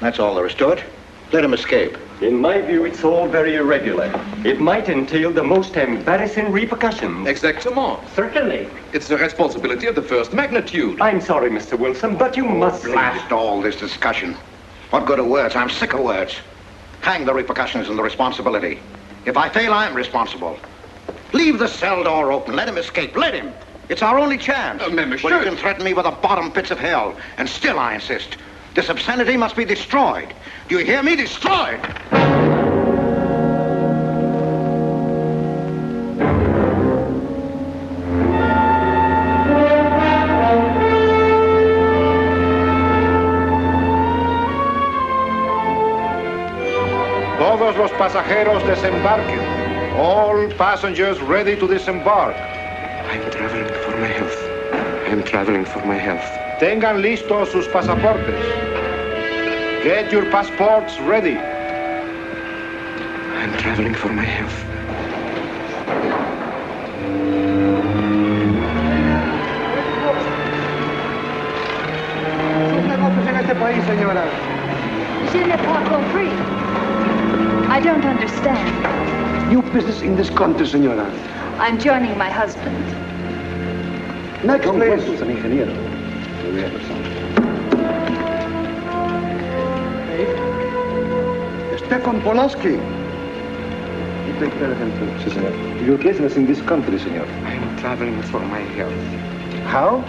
That's all there is to it. Let him escape. In my view, it's all very irregular. It might entail the most embarrassing repercussions. Exactement. Certainly. It's a responsibility of the first magnitude. I'm sorry, Mr. Wilson, but you must... Blast all this discussion. What good are words? I'm sick of words. Hang the repercussions and the responsibility. If I fail, I'm responsible. Leave the cell door open. Let him escape. Let him. It's our only chance. Monsieur. Well, you can threaten me with the bottom pits of hell, and still I insist. This obscenity must be destroyed. Do you hear me? Destroyed! Todos los pasajeros desembarquen. All passengers ready to disembark. I'm traveling for my health. I'm traveling for my health. Tengan listos sus pasaportes. Get your passports ready. I'm traveling for my health. Je n'ai pas compris. I don't understand. New business in this country, senora. I'm joining my husband. Next, please. An ingeniero. Stefan Polaski. You take care of him too, si, senor. Your business in this country, senor. I'm traveling for my health. How?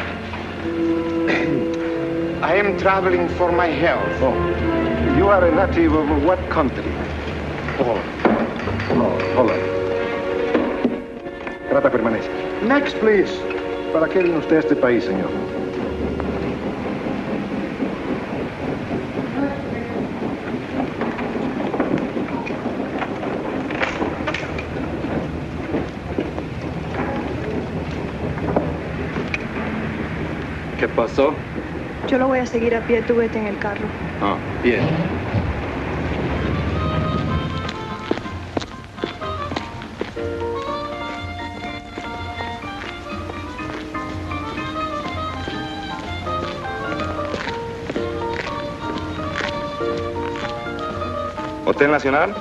I am traveling for my health. Oh. You are a native of what country? Poland. No, Holland. Trata permanecer. Next, please. ¿Para qué vino usted a este país, señor? ¿Qué pasó? Yo lo voy a seguir a pie, tú vete en el carro. Ah, bien. Hotel Nacional,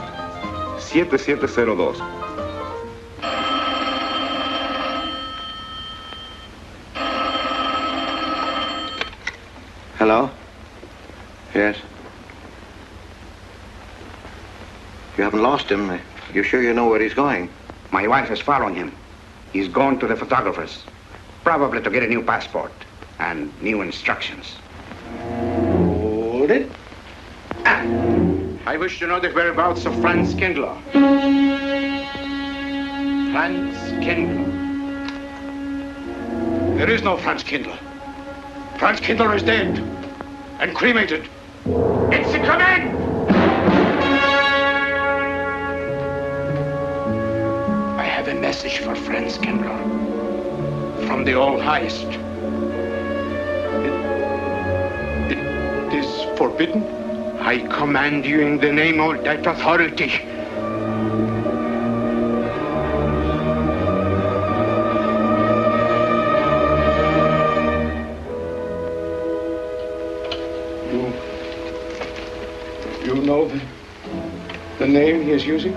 7702. Hello? Yes? You haven't lost him. You sure you know where he's going? My wife is following him. He's gone to the photographer's, probably to get a new passport and new instructions. Hold it. I wish to know the whereabouts of Franz Kindler. Franz Kindler. There is no Franz Kindler. Franz Kindler is dead and cremated. It's a command! I have a message for Franz Kindler from the All-Highest. It is forbidden. I command you in the name of that authority. You know the name he is using?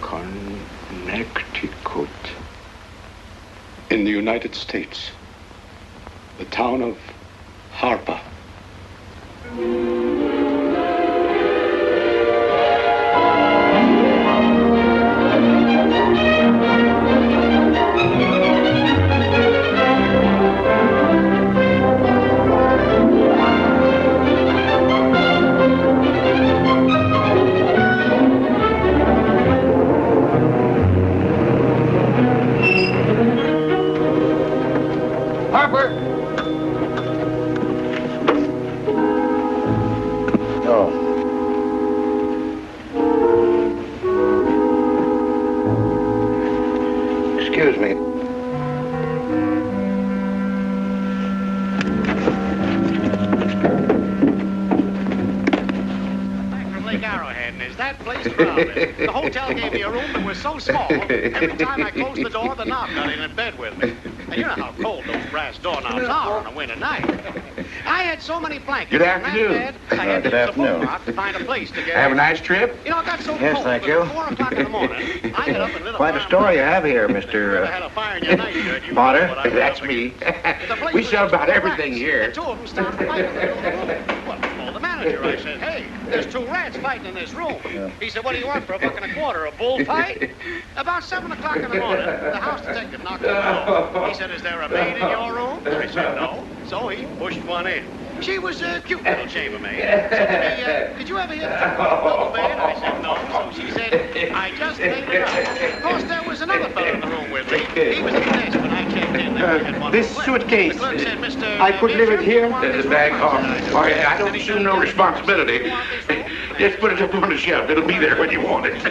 Connecticut. In the United States. The town of Harper. like Arrowhead, and is that place crowded? The hotel gave me a room that was so small, every time I closed the door, the knob got in bed with me. And you know how cold those brass doorknobs are on a winter night. I had so many blankets Good on that afternoon. bed, I had to use the phone out to find a place to get Have a in. nice trip? You know, it got so Yes, cold, thank but you. at 4 o'clock in the morning, I got up and lit a Quite a fire. story you have here, If you ever Mr. had a fire in your nightshirt, you Potter. know what I was That's up me. against. The place We was sell just about full of everything rats, here. And two of them started fighting in the middle of the room. Well, I told the manager, I said, hey, there's 2 rats fighting in this room. He said, what do you want for $1.25? A bullfight? About 7 o'clock in the morning, the house detective knocked on the door. He said, is there a maid in your room? I said, no. So he pushed one in. She was a cute little chambermaid. Said to me, did you ever hear the double bed? I said, no. So she said, I just made it up. Of course, there was another fellow in the room with me. He was at the desk when I checked in. There we had one This left. suitcase, The clerk said, Mr. I could leave it here? There's The bag off. Oh, yeah, I don't assume no responsibility. Just put it up on the shelf. It'll be there when you want it.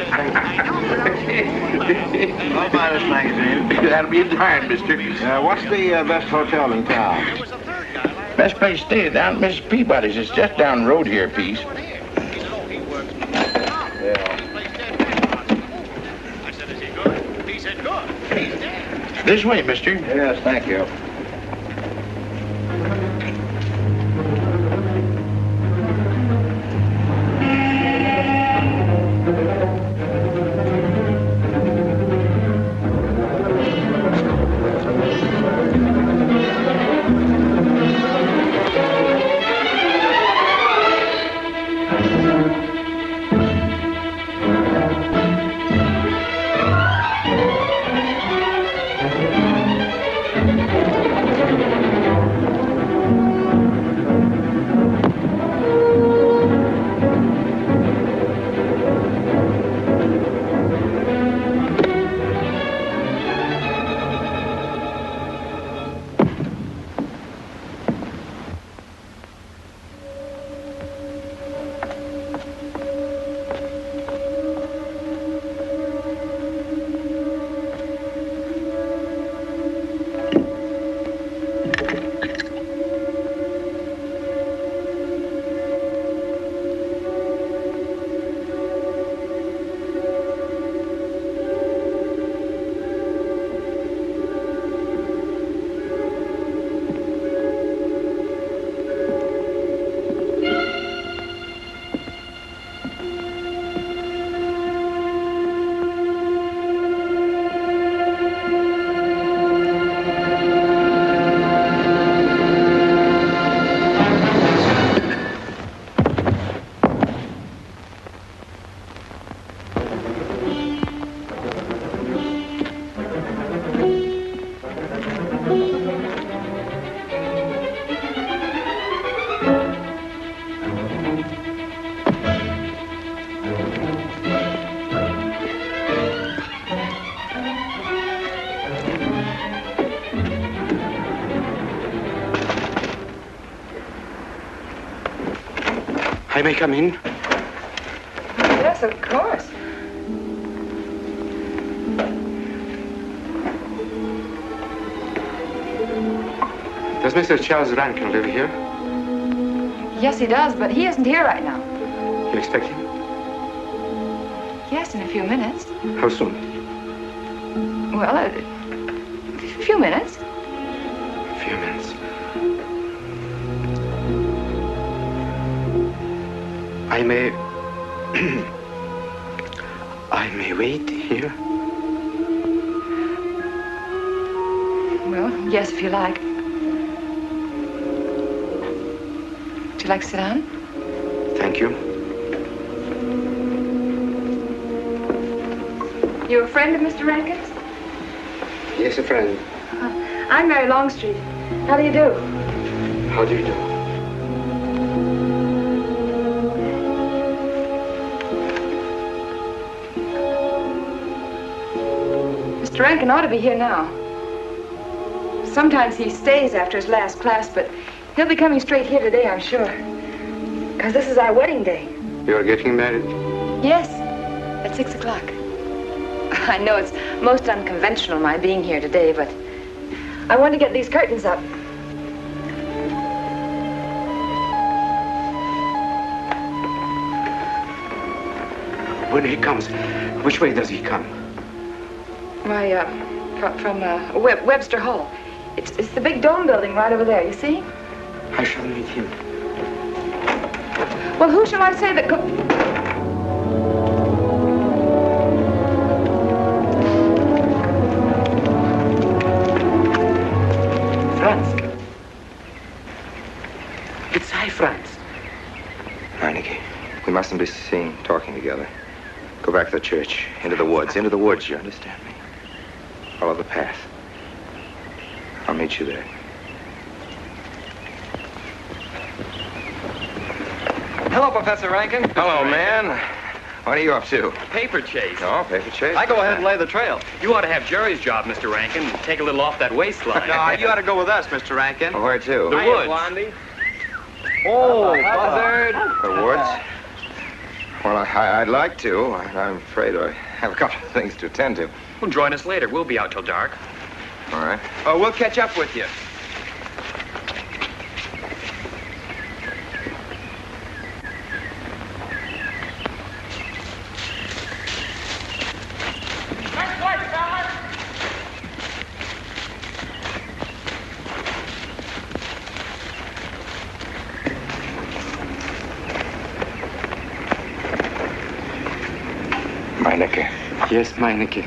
I'll buy this magazine. That'll be in time, mister. What's the best hotel in town? There was a third guy. Best place to stay down at Mrs. Peabody's. It's just down the road here a piece. He said, oh, he works for McDonald's. He plays dead restaurants in the movie. I said, is he good? He said, good. He's dead. This way, mister. Yes, thank you. I may come in? Yes, of course. Does Mr. Charles Rankin live here? Yes, he does, but he isn't here right now. You expect him? Yes, in a few minutes. How soon? Well, a few minutes. A few minutes. I may... I may wait here? Well, yes, if you like. Would you like to sit down? Thank you. You a friend of Mr. Rankin's? Yes, a friend. I'm Mary Longstreet. How do you do? How do you do? Mr. Rankin ought to be here now. Sometimes he stays after his last class, but he'll be coming straight here today, I'm sure. Because this is our wedding day. You're getting married? Yes, at 6 o'clock. I know it's most unconventional, my being here today, but I want to get these curtains up. When he comes, which way does he come? Why, from Webster Hall. It's the big dome building right over there, you see? I shall meet him. Well, who shall I say that Franz. It's I, Franz. Meineke, we mustn't be seen talking together. Go back to the church, into the woods, you understand me? Follow the path. I'll meet you there. Hello, Professor Rankin. Hello, man. What are you up to? Paper chase. Oh, paper chase? I go ahead and lay the trail. You ought to have Jerry's job, Mr. Rankin. Take a little off that waistline. No, you ought to go with us, Mr. Rankin. Well, where to? The woods. Blondie. Oh, Buzzard. The woods? Well, I'd like to. I'm afraid I have a couple of things to attend to. Well, join us later. We'll be out till dark. All right. Oh, we'll catch up with you. Meineke. Yes, Meineke.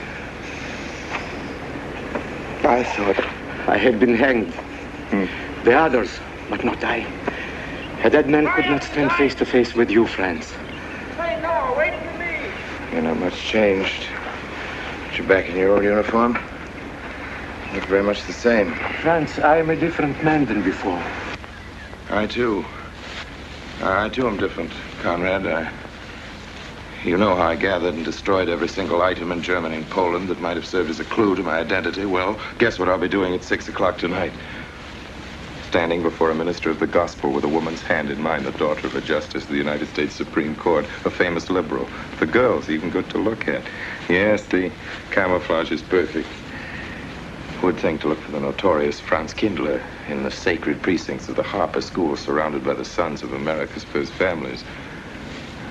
I thought I had been hanged. The others, but not I. A dead man could not stand face to face with you, Franz. Hey, no, wait for me. You're not much changed. But you're back in your old uniform. Look very much the same. Franz, I am a different man than before. I, too. I, too, am different, Conrad. You know how I gathered and destroyed every single item in Germany and Poland that might have served as a clue to my identity. Well, guess what I'll be doing at 6 o'clock tonight? Standing before a minister of the gospel with a woman's hand in mine, the daughter of a justice of the United States Supreme Court, a famous liberal. The girl's even good to look at. Yes, the camouflage is perfect. Who would think to look for the notorious Franz Kindler in the sacred precincts of the Harper School, surrounded by the sons of America's first families?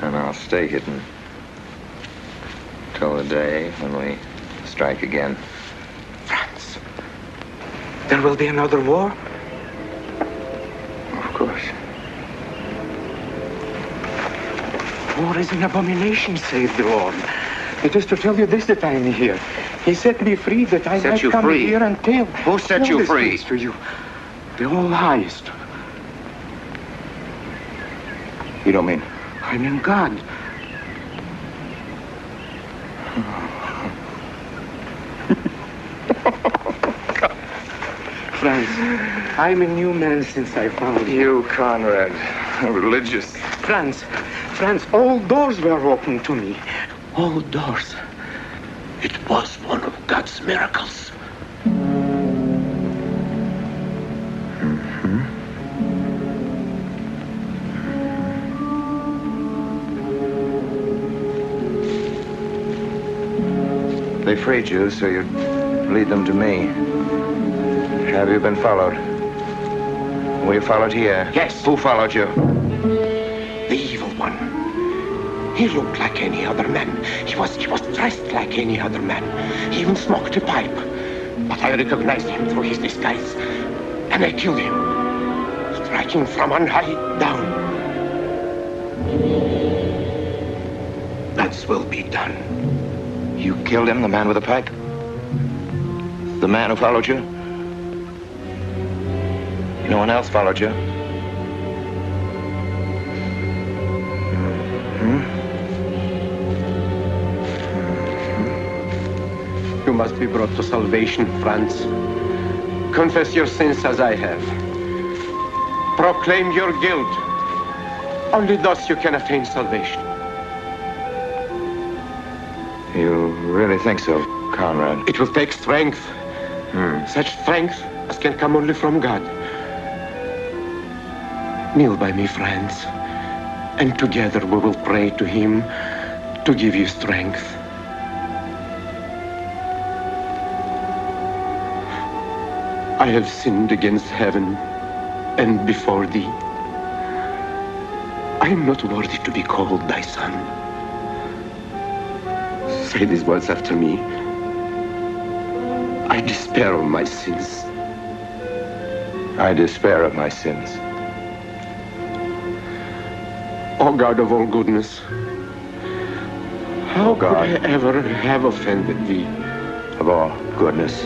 And I'll stay hidden till the day when we strike again. Franz, there will be another war? Of course. War is an abomination, saith the Lord. It is to tell you this that I am here. He set me free that I might come here and tell. Who set you free? To you, the All-Highest. You don't mean? I mean God. Franz, I'm a new man since I found you. You, Conrad, religious. Franz, all doors were open to me. All doors. It was one of God's miracles. They freed you so you'd lead them to me. Have you been followed? Were you followed here? Yes. Who followed you? The evil one. He looked like any other man. He was dressed like any other man. He even smoked a pipe. But I recognized him through his disguise. And I killed him, striking from on high down. God's will be done. You killed him, the man with the pipe? The man who followed you? No one else followed you? You must be brought to salvation, Franz. Confess your sins as I have. Proclaim your guilt. Only thus you can attain salvation. You really think so, Conrad? It will take strength. Such strength as can come only from God. Kneel by me, Franz, and together we will pray to him to give you strength. I have sinned against heaven and before thee. I am not worthy to be called thy son. say these words after me. I despair of my sins. I despair of my sins. O God of all goodness, how could I ever have offended thee? Of all goodness.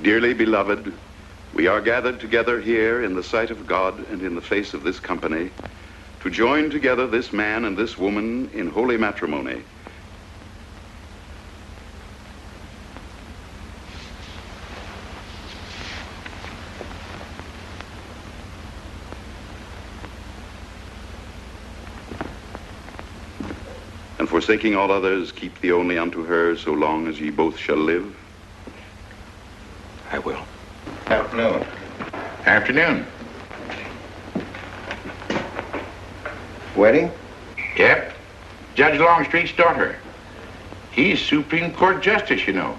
Dearly beloved, we are gathered together here in the sight of God and in the face of this company to join together this man and this woman in holy matrimony. And forsaking all others, keep thee only unto her so long as ye both shall live. I will. Afternoon. Afternoon. Wedding? Yep. Judge Longstreet's daughter. He's Supreme Court Justice, you know.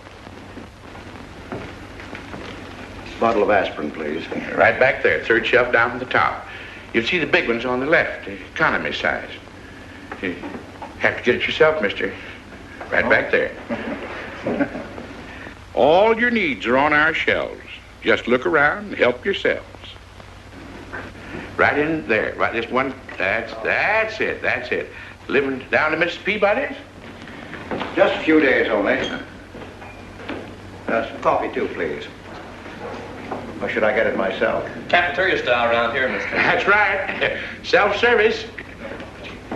Bottle of aspirin, please. Right back there, third shelf down from the top. You'll see the big ones on the left, the economy size. You have to get it yourself, mister. Right back there. All your needs are on our shelves. Just look around and help yourselves. Right in there. Right this one. That's it. Living down to Mrs. Peabody's? Just a few days only. Some coffee, too, please. Or should I get it myself? Cafeteria style around here, mister. That's right. Self-service.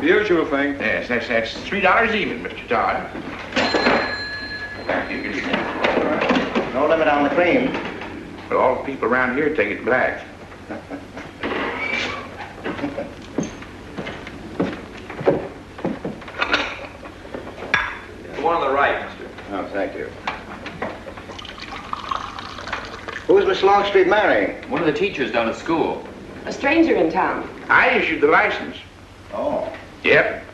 The usual thing. Yes, that's $3 even, Mr. Todd. You can... No limit on the cream. But all the people around here take it black. The one on the right, mister. Oh, thank you. Who's Miss Longstreet marrying? One of the teachers down at school. A stranger in town. I issued the license. Oh. Yep.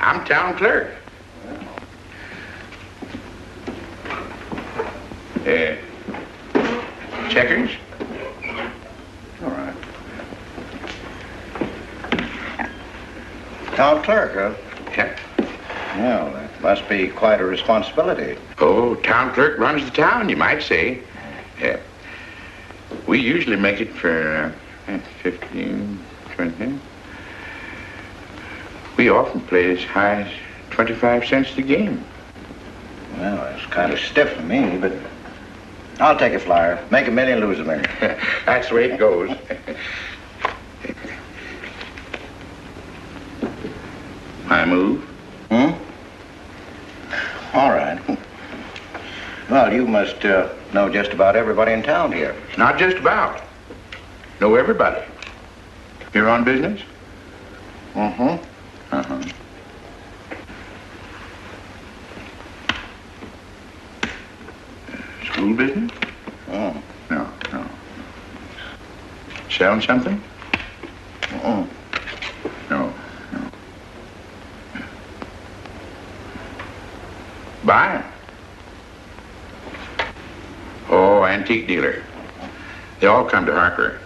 I'm town clerk. Checkers? All right. Town clerk, huh? Yep. Well, that must be quite a responsibility. Oh, town clerk runs the town, you might say. Yeah. We usually make it for 15, 20. We often play as high as 25 cents a game. Well, it's kind of stiff for me, but I'll take a flyer. Make $1 million, lose $1 million. That's the way it goes. My move? All right. Well, you must know just about everybody in town here. Not just about. Know everybody. Here on business? Mm-hmm. Uh-huh. School business? Oh. No. Selling something? Mm-mm. No. Buy 'em. Oh, antique dealer. They all come to Harper.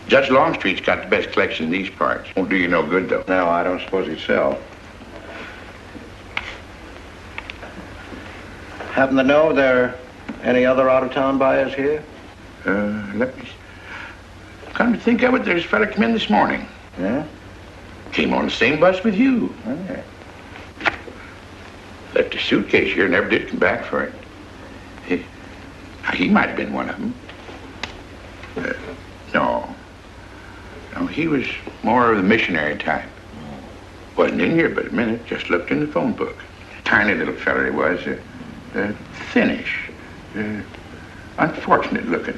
Judge Longstreet's got the best collection in these parts. Won't do you no good, though. No, I don't suppose he'd sell. Happen to know there are any other out-of-town buyers here? Let me... Come to think of it, there's a fella come in this morning. Yeah? Came on the same bus with you. Okay. Left a suitcase here, never did come back for it. He might have been one of them. No. No, he was more of the missionary type. Wasn't in here but a minute, just looked in the phone book. Tiny little fella he was, thinnish, unfortunate looking.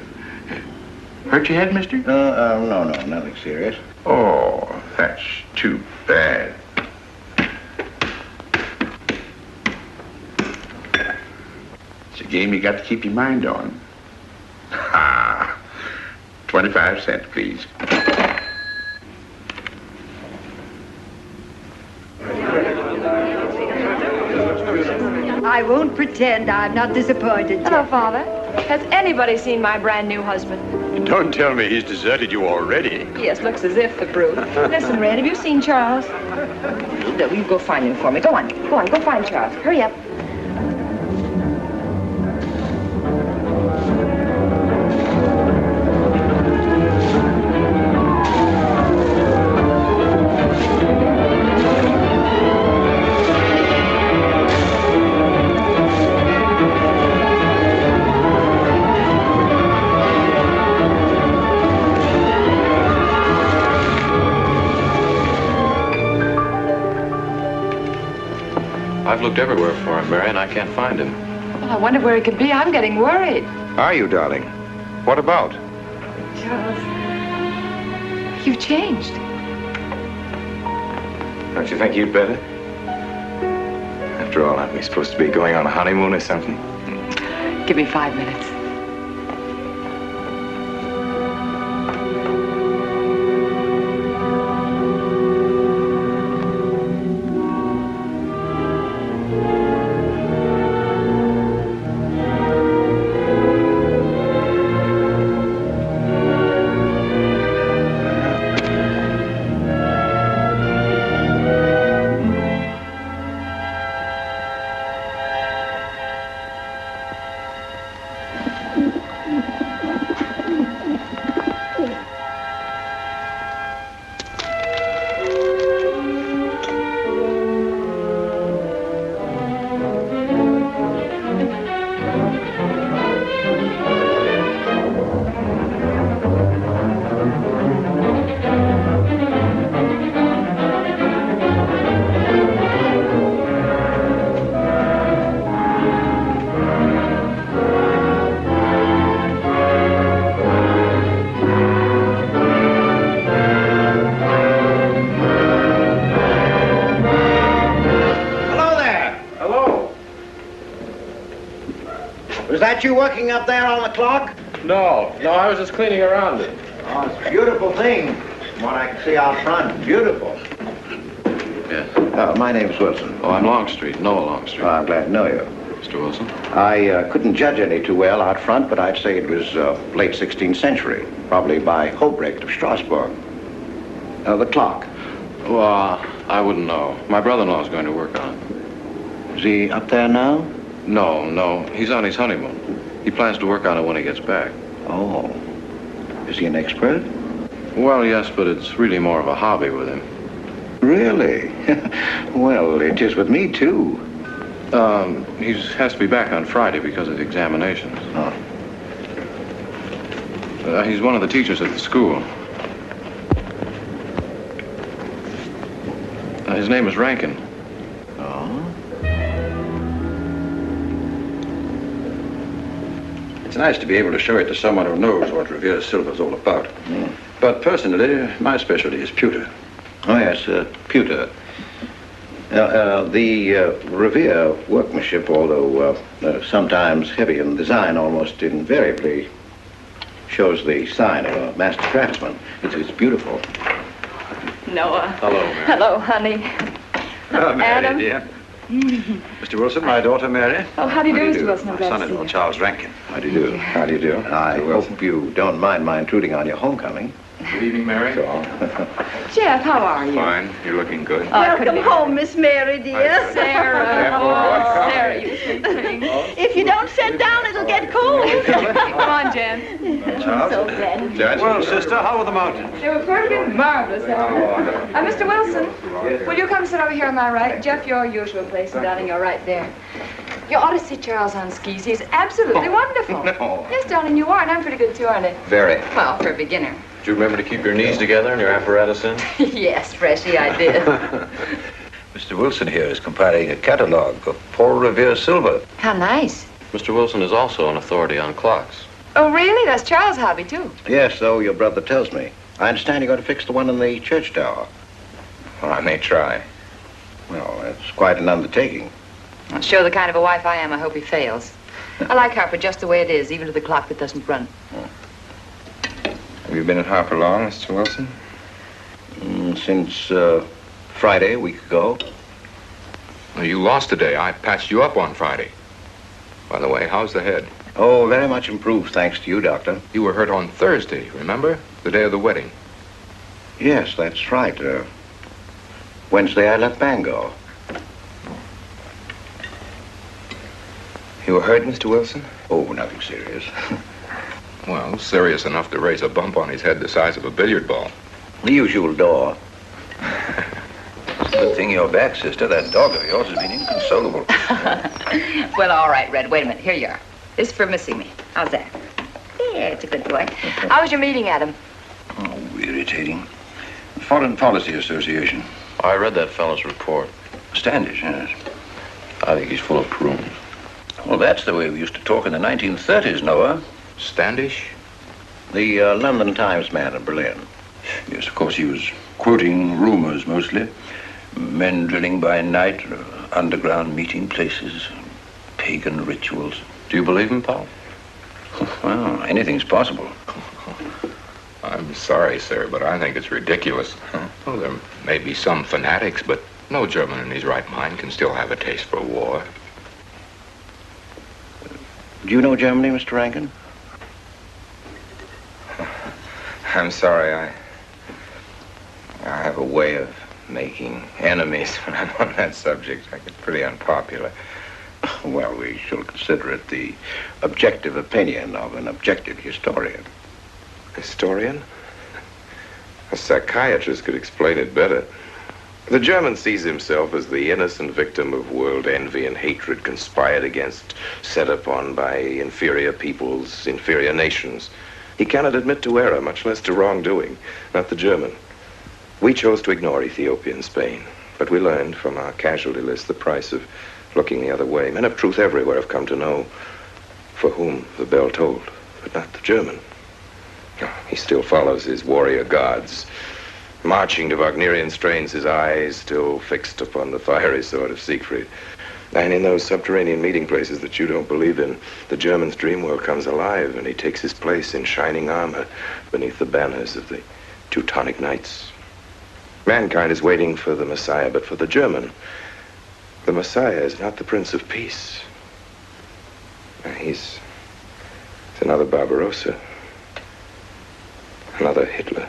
Hurt your head, mister? No, nothing serious. Oh, that's too bad. It's a game you got to keep your mind on. Ha! 25 cents, please. I won't pretend I'm not disappointed. Hello, Father. Has anybody seen my brand new husband? Don't tell me he's deserted you already. Yes, looks as if, the brute. Listen, Red, have you seen Charles? You go find him for me. Go on, go find Charles. Hurry up. I've looked everywhere for him, Mary, and I can't find him. Well, I wonder where he could be. I'm getting worried. Are you, darling? What about? Charles, you've changed. Don't you think you'd better? After all, aren't we supposed to be going on a honeymoon or something? Give me 5 minutes. that you working up there on the clock? No, I was just cleaning around it. Oh, it's a beautiful thing. From what I can see out front, beautiful. Yes. My name's Wilson. Oh, I'm Longstreet, Noah Longstreet. Oh, I'm glad to know you. Mr. Wilson? I couldn't judge any too well out front, but I'd say it was late 16th century, probably by Hobrecht of Strasbourg. The clock. Well, I wouldn't know. My brother-in-law's going to work on it. Is he up there now? No. He's on his honeymoon. He plans to work on it when he gets back. Oh. Is he an expert? Well, yes, but it's really more of a hobby with him. Really? Well, it is with me, too. He has to be back on Friday because of examinations. Oh. He's one of the teachers at the school. His name is Rankin. Oh? It's nice to be able to show it to someone who knows what Revere Silver's all about. Mm. But personally, my specialty is pewter. Oh, yes, pewter. The Revere workmanship, although sometimes heavy in design, almost invariably shows the sign of a master craftsman. It's beautiful. Noah. Hello, Mary. Hello, honey. Oh, Mary, Adam. dear. Mr. Wilson, my daughter Mary. Oh, how do you do, Mr. Wilson? I'm My glad to see son-in-law, you. Charles Rankin. How do you do? How do you do? I hope you don't mind my intruding on your homecoming. Good evening, Mary. Jeff, how are you? Fine. You're looking good. Welcome home, Miss Mary, dear. Sarah. Oh, Sarah, you sweet thing. If you don't sit down, it'll get cold. Come on, Jen. Charles. So glad. Well, sister, how are the mountains? They were perfectly marvelous. Mr. Wilson, will you come sit over here on my right? Jeff, your usual place, and darling, you're right there. You ought to see Charles on skis. He's absolutely wonderful. No. Yes, darling, you are, and I'm pretty good too, aren't I? Very. Well, for a beginner. Do you remember to keep your knees together and your apparatus in? Yes, Freshy, I did. Mr. Wilson here is compiling a catalogue of Paul Revere silver. How nice. Mr. Wilson is also an authority on clocks. Oh, really? That's Charles' hobby, too. Yes, so your brother tells me. I understand you're going to fix the one in the church tower. Well, I may try. Well, that's quite an undertaking. I'll show the kind of a wife I am. I hope he fails. I like Harper just the way it is, even to the clock that doesn't run. Have you been at Harper long, Mr. Wilson? Since Friday, a week ago. Well, you lost today. I patched you up on Friday. By the way, how's the head? Oh, very much improved, thanks to you, Doctor. You were hurt on Thursday, remember? The day of the wedding. Yes, that's right. Wednesday, I left Bangor. You were hurt, Mr. Wilson? Oh, nothing serious. Well, serious enough to raise a bump on his head the size of a billiard ball. The usual door. Good thing you're back, sister. That dog of yours has been inconsolable. Well, all right, Red. Wait a minute. Here you are. This is for missing me. How's that? Yeah, it's a good boy. How was your meeting, Adam? Oh, irritating. Foreign Policy Association. I read that fellow's report. Standish, yes. I think he's full of prunes. Well, that's the way we used to talk in the 1930s, Noah. Standish? The London Times man in Berlin. Yes, of course, he was quoting rumors mostly. Men drilling by night, underground meeting places, pagan rituals. Do you believe him, Paul? Well, anything's possible. I'm sorry, sir, but I think it's ridiculous. Oh, there may be some fanatics, but no German in his right mind can still have a taste for war. Do you know Germany, Mr. Rankin? I'm sorry, I have a way of making enemies when I'm on that subject. I get pretty unpopular. Well, we shall consider it the objective opinion of an objective historian. Historian? A psychiatrist could explain it better. The German sees himself as the innocent victim of world envy and hatred conspired against, set upon by inferior peoples, inferior nations. He cannot admit to error, much less to wrongdoing, not the German. We chose to ignore Ethiopia and Spain, but we learned from our casualty list the price of looking the other way. Men of truth everywhere have come to know for whom the bell tolled, but not the German. He still follows his warrior gods, marching to Wagnerian strains, his eyes still fixed upon the fiery sword of Siegfried. And in those subterranean meeting places that you don't believe in, the German's dream world comes alive, and he takes his place in shining armor beneath the banners of the Teutonic Knights. Mankind is waiting for the Messiah, but for the German, the Messiah is not the Prince of Peace. He's another Barbarossa, another Hitler.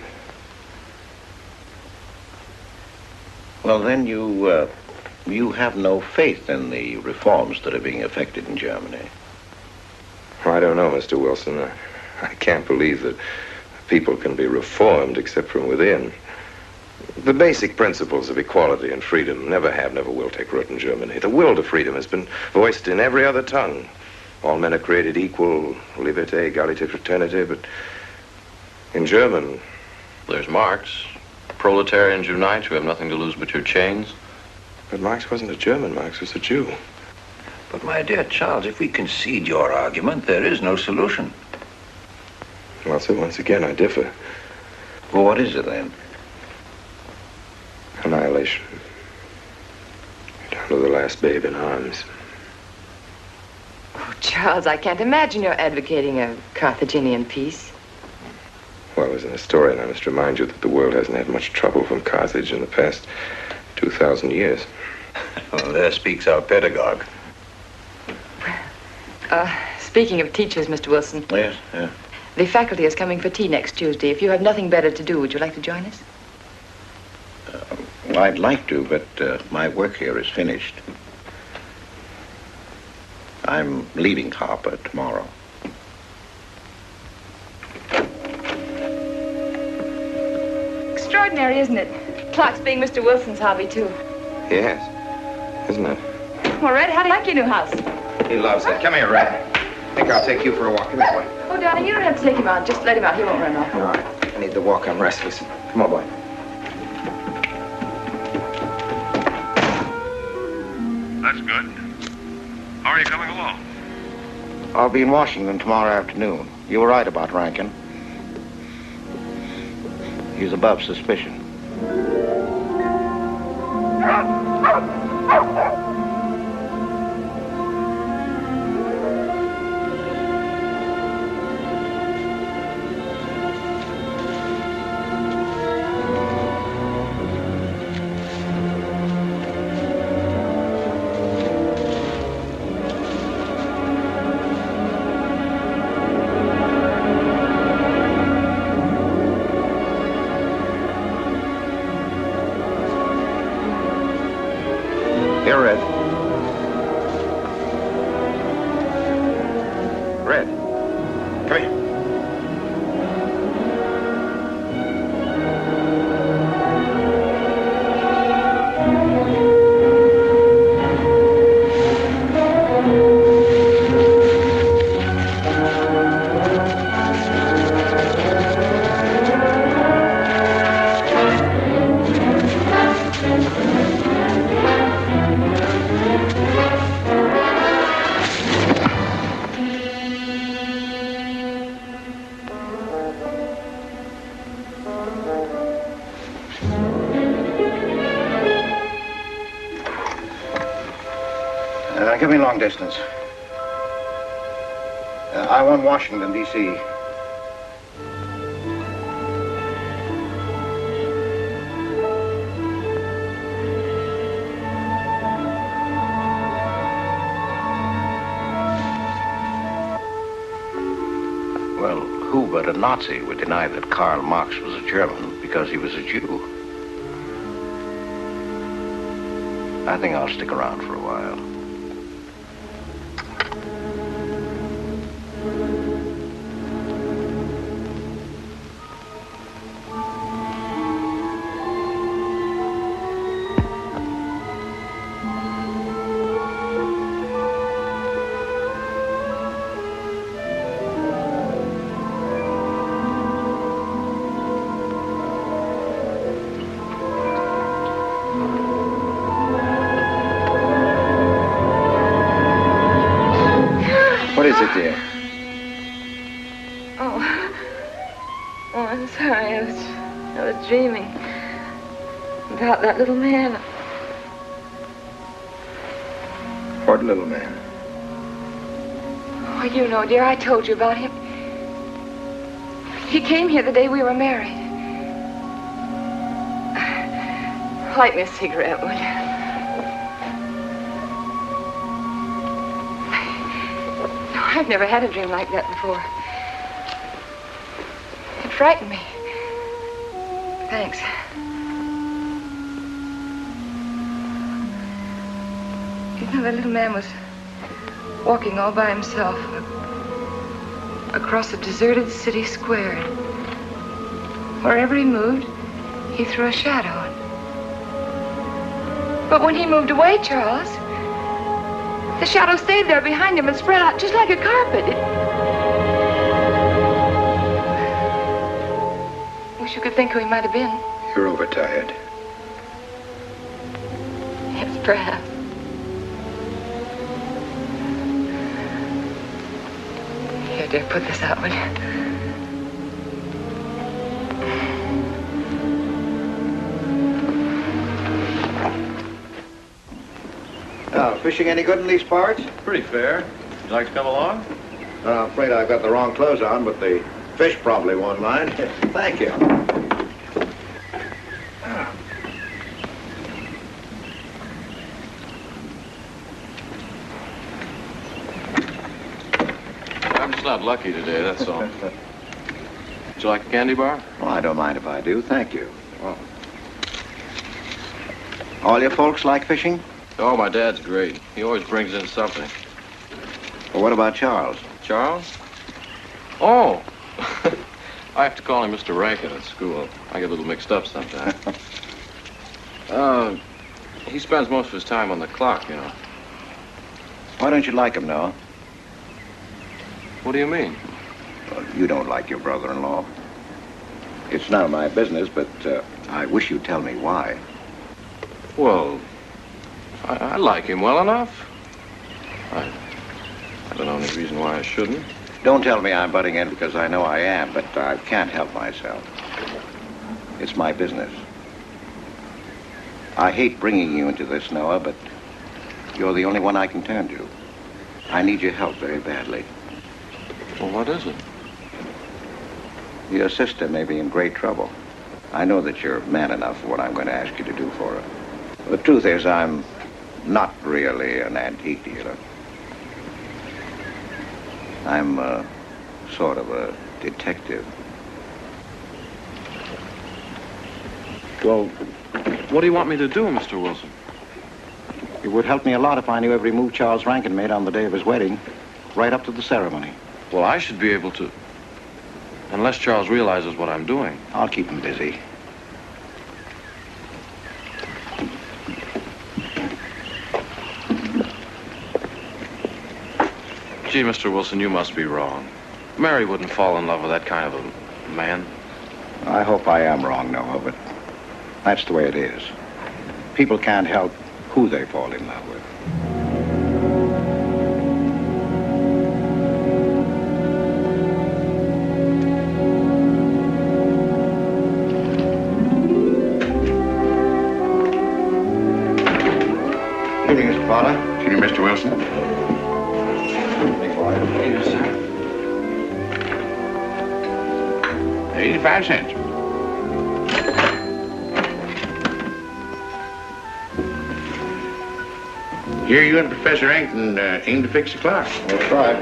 Well, then you have no faith in the reforms that are being effected in Germany. I don't know, Mr. Wilson. I can't believe that people can be reformed except from within. The basic principles of equality and freedom never have, never will take root in Germany. The will to freedom has been voiced in every other tongue. All men are created equal, liberté, égalité, fraternité, but in German... There's Marx. Proletarians unite, you have nothing to lose but your chains. But Marx wasn't a German, Marx was a Jew. But my dear Charles, if we concede your argument, there is no solution. Well, sir, once again, I differ. Well, what is it then? Annihilation. Down to the last babe in arms. Oh, Charles, I can't imagine you're advocating a Carthaginian peace. Well, as an historian, I must remind you that the world hasn't had much trouble from Carthage in the past 2,000 years. Well, there speaks our pedagogue. Speaking of teachers, Mr. Wilson. Yes, yeah. The faculty is coming for tea next Tuesday. If you have nothing better to do, would you like to join us? Well, I'd like to, but my work here is finished. I'm leaving Harper tomorrow. Extraordinary, isn't it? Clocks being Mr. Wilson's hobby, too. Yes, isn't it? Well, Red, how do you like your new house? He loves it. Come here, Red. I think I'll take you for a walk. Come this way. Oh, darling, you don't have to take him out. Just let him out. He won't run off. All right. I need the walk. I'm restless. Come on, boy. That's good. How are you coming along? I'll be in Washington tomorrow afternoon. You were right about Rankin. He's above suspicion. Here, Red. Red. Come here. Give me long distance. I want Washington, D.C. Well, who but a Nazi would deny that Karl Marx was a German because he was a Jew? I think I'll stick around for a while. What is it, dear? Oh, I'm sorry. I was dreaming about that little man. What little man? Oh, you know, dear, I told you about him. He came here the day we were married. Light me a cigarette, would you? No, I've never had a dream like that before. It frightened me. Thanks. You know, that little man was walking all by himself across a deserted city square. Wherever he moved, he threw a shadow. But when he moved away, Charles, the shadow stayed there behind him and spread out just like a carpet. Wish you could think who he might have been. You're overtired. Yes, perhaps. Here, dear, put this out, will you? Fishing any good in these parts? Pretty fair. Would you like to come along? I'm afraid I've got the wrong clothes on, but the fish probably won't mind. Thank you. lucky today, that's all. Would you like a candy bar? Well, I don't mind if I do. Thank you. Well, all your folks like fishing? Oh, my dad's great. He always brings in something. Well, what about Charles? Charles? Oh! I have to call him Mr. Rankin at school. I get a little mixed up sometimes. He spends most of his time on the clock, you know. Why don't you like him, Noah? What do you mean? Well, you don't like your brother-in-law. It's none of my business, but I wish you'd tell me why. Well, I like him well enough. I don't know any reason why I shouldn't. Don't tell me I'm butting in because I know I am, but I can't help myself. It's my business. I hate bringing you into this, Noah, but you're the only one I can turn to. I need your help very badly. Well, what is it? Your sister may be in great trouble. I know that you're man enough for what I'm going to ask you to do for her. The truth is, I'm not really an antique dealer. I'm sort of a detective. Well, what do you want me to do, Mr. Wilson? It would help me a lot if I knew every move Charles Rankin made on the day of his wedding, right up to the ceremony. Well, I should be able to. Unless Charles realizes what I'm doing. I'll keep him busy. Gee, Mr. Wilson, you must be wrong. Mary wouldn't fall in love with that kind of a man. I hope I am wrong, Noah, but that's the way it is. People can't help who they fall in love with. Good evening, Mr. Fowler. Good evening, Mr. Wilson. Big boy. Yes, sir. 85 cents. Here you and Professor Ankton aim to fix the clock. We'll try.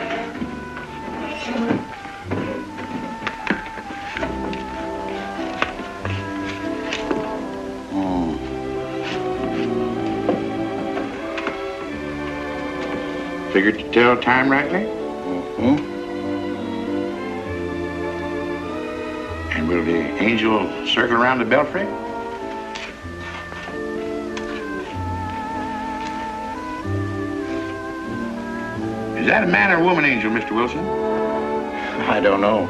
Figured to tell time rightly? Mm-hmm. And will the angel circle around the belfry? Is that a man or a woman angel, Mr. Wilson? I don't know.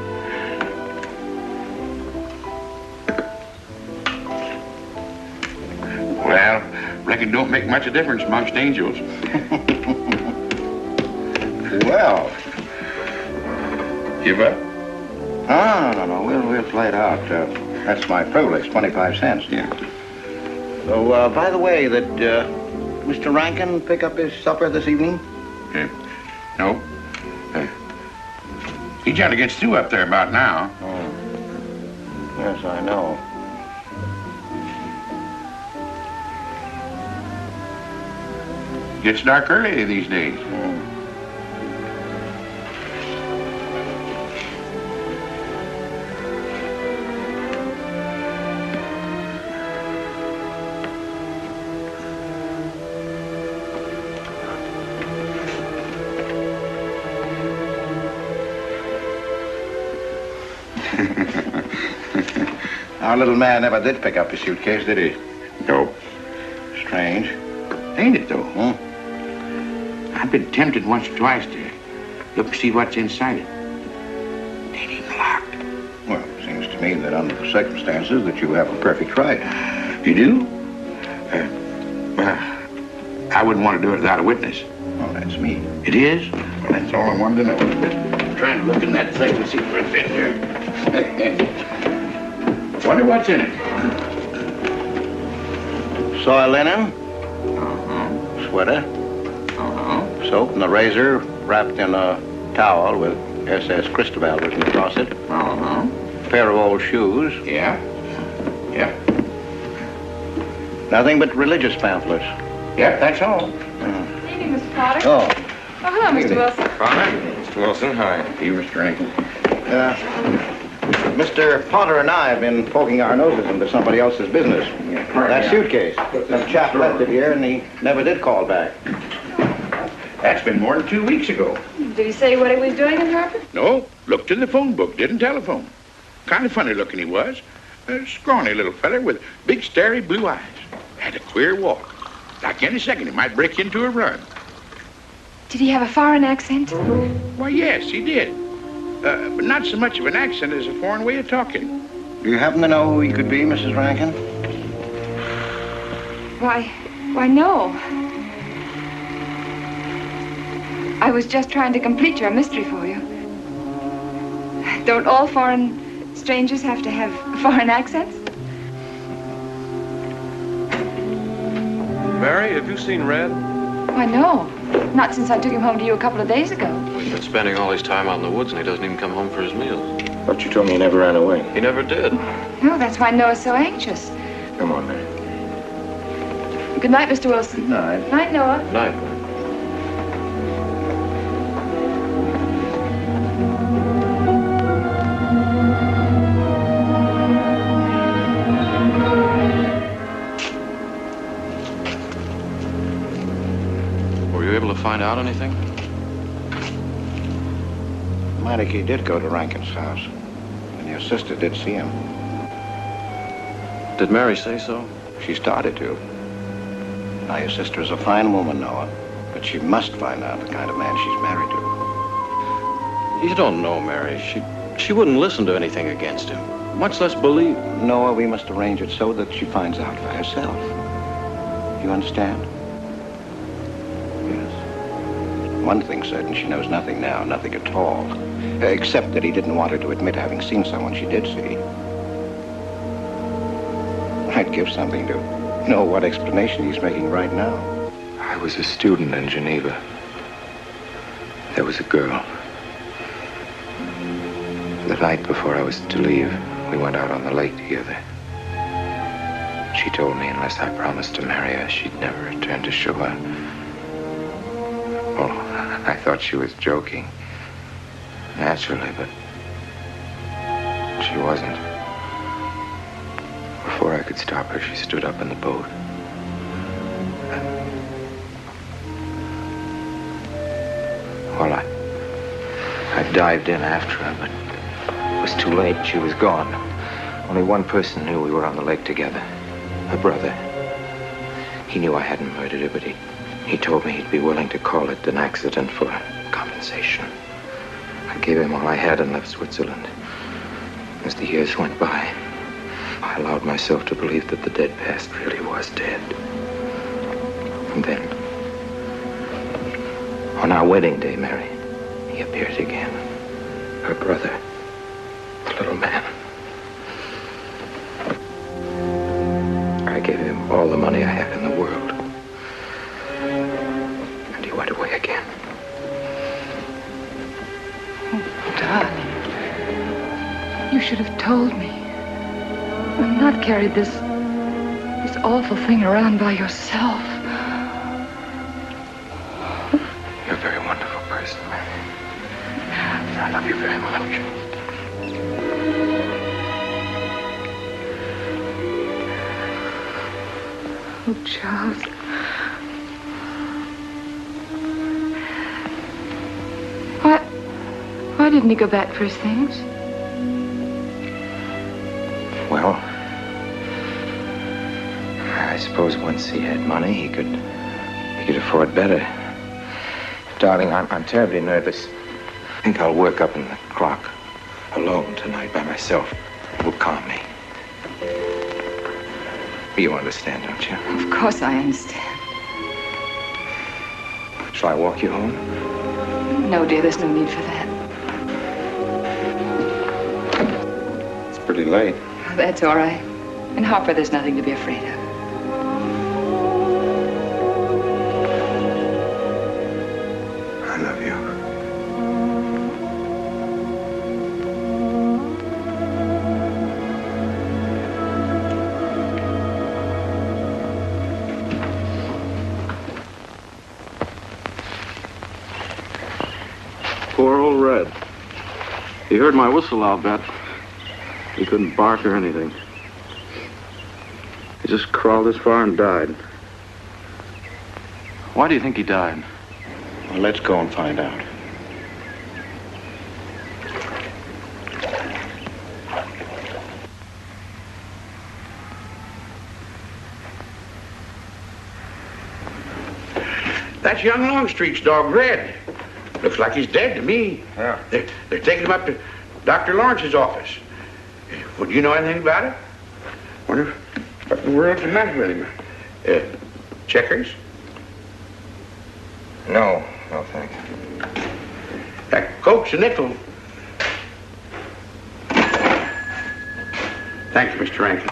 Well, reckon it don't make much of a difference amongst angels. Well. Give up? No. We'll play it out. That's my privilege, 25 cents. Yeah. So, by the way, did Mr. Rankin pick up his supper this evening? No. He generally gets through up there about now. Oh. Yes, I know. Gets dark early these days. Our little man never did pick up his suitcase, did he? No. Strange. Ain't it, though? I've been tempted once or twice to look to see what's inside it. Ain't even locked. Well, it seems to me that under the circumstances that you have a perfect right. You do? Well, I wouldn't want to do it without a witness. Oh, that's me. It is? Well, that's all I wanted to know. I'm trying to look in that thing and see what's in here. Wonder what's in it. Soil linen. Sweater. Soap and a razor wrapped in a towel with SS Cristobal written across it. Pair of old shoes. Yeah. Nothing but religious pamphlets. Yep, that's all. Good evening, Mr. Potter. Oh. Oh, hello, Mr. Wilson. Father? Mr. Wilson. Hi. You, Mr. Rankin. Mr. Potter and I have been poking our noses into somebody else's business. That suitcase. Some chap left it here, and he never did call back. That's been more than 2 weeks ago. Did he say what he was doing in Harper? No, looked in the phone book, didn't telephone. Kind of funny looking he was. A scrawny little feller with big, starry blue eyes. Had a queer walk. Like any second, he might break into a run. Did he have a foreign accent? Why, yes, he did. But not so much of an accent as a foreign way of talking. Do you happen to know who he could be, Mrs. Rankin? Why, no. I was just trying to complete your mystery for you. Don't all foreign strangers have to have foreign accents? Mary, have you seen Red? Why, no. Not since I took him home to you a couple of days ago. He's been spending all his time out in the woods, and he doesn't even come home for his meals. But you told me he never ran away. He never did. No, that's why Noah's so anxious. Come on, Mary. Good night, Mr. Wilson. Good night. Night, Noah. Night. Were you able to find out anything? Meineke did go to Rankin's house, and your sister did see him. Did Mary say so? She started to. Now, your sister is a fine woman, Noah, but she must find out the kind of man she's married to. You don't know Mary. She wouldn't listen to anything against him, much less believe. Noah, we must arrange it so that she finds out for herself. You understand? Yes. One thing's certain, she knows nothing now, nothing at all, except that he didn't want her to admit having seen someone she did see. I'd give something to know what explanation he's making right now. I was a student in Geneva. There was a girl. The night before I was to leave, we went out on the lake together. She told me unless I promised to marry her, she'd never return to shore. Well, I thought she was joking. Naturally, but she wasn't. Before I could stop her, she stood up in the boat. Well, I dived in after her, but it was too late. She was gone. Only one person knew we were on the lake together. Her brother. He knew I hadn't murdered her, but he told me he'd be willing to call it an accident for compensation. I gave him all I had and left Switzerland. As the years went by, I allowed myself to believe that the dead past really was dead. And then, on our wedding day, Mary, he appeared again. Her brother, the little man. I gave him all the money I had in the world. And he went away again. Oh, darling. You should have told me. And not carried this awful thing around by yourself. You're a very wonderful person, Mary. I love you very much. Oh, Charles. Why didn't he go back for his things? Well, I suppose once he had money, he could afford better. Darling, I'm terribly nervous. I think I'll work up in the clock alone tonight by myself. It will calm me. You understand, don't you? Of course I understand. Shall I walk you home? No, dear, there's no need for that. It's pretty late. That's all right. In Harper, there's nothing to be afraid of. I love you. Poor old He heard my whistle, I'll bet. He couldn't bark or anything. He just crawled this far and died. Why do you think he died? Well, let's go and find out. That's young Longstreet's dog, Red. Looks like he's dead to me. Yeah. They're taking him up to Dr. Lawrence's office. Would you know anything about it? Wonder what in the world's the matter with him? Checkers? No, no thanks. That Coke's a nickel. Thank you, Mr. Rankin.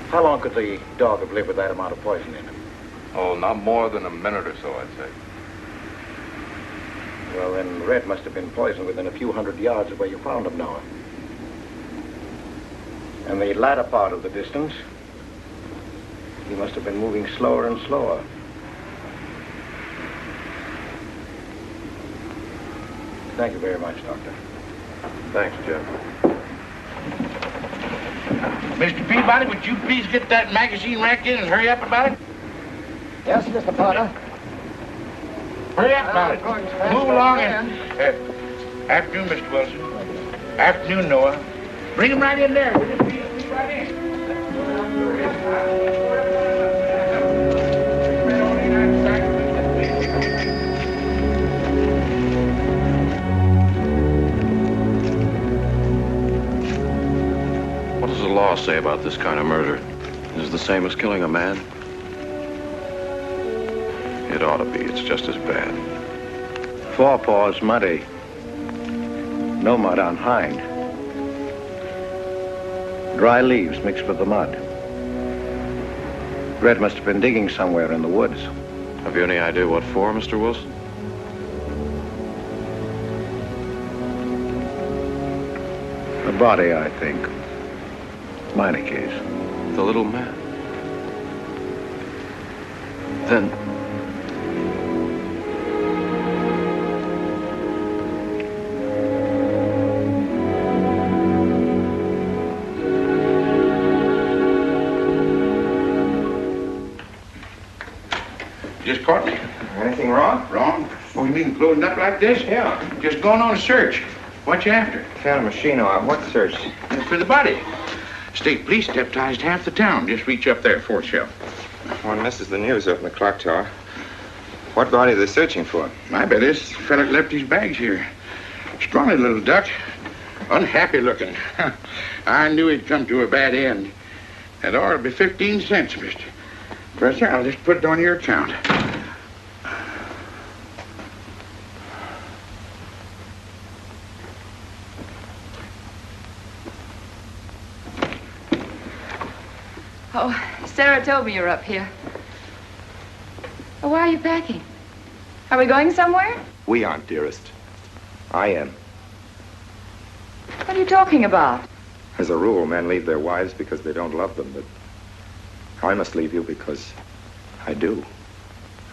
How long could the dog have lived with that amount of poison in him? Oh, not more than a minute or so, I'd say. Well, then Red must have been poisoned within a few hundred yards of where you found him, Noah. And the latter part of the distance, he must have been moving slower and slower. Thank you very much, Doctor. Thanks, Jeff. Mr. Peabody, would you please get that magazine racked in and hurry up about it? Yes, Mr. Potter. Hurry up about it. Move along and... afternoon, Mr. Wilson. Afternoon, Noah. Bring him right in there. Will you please right in? What does the law say about this kind of murder? Is it the same as killing a man? It ought to be. It's just as bad. Forepaws muddy. No mud on hind. Dry leaves mixed with the mud. Red must have been digging somewhere in the woods. Have you any idea what for, Mr. Wilson? The body, I think. Minor case. The little man. Then... Just caught me. Anything wrong? Wrong? Oh, you mean closing up like this? Yeah. Just going on a search. What you after? Found a machine on what search? For the body. State police deputized half the town. Just reach up there, fourth shelf. One misses the news up in the clock tower. What body are they searching for? I bet this fella left his bags here. Scrawny little duck. Unhappy looking. I knew he'd come to a bad end. That ought to be 15 cents, mister. Professor, I'll just put it on your account. Oh, Sarah told me you're up here. Oh, why are you packing? Are we going somewhere? We aren't, dearest. I am. What are you talking about? As a rule, men leave their wives because they don't love them, but I must leave you because I do.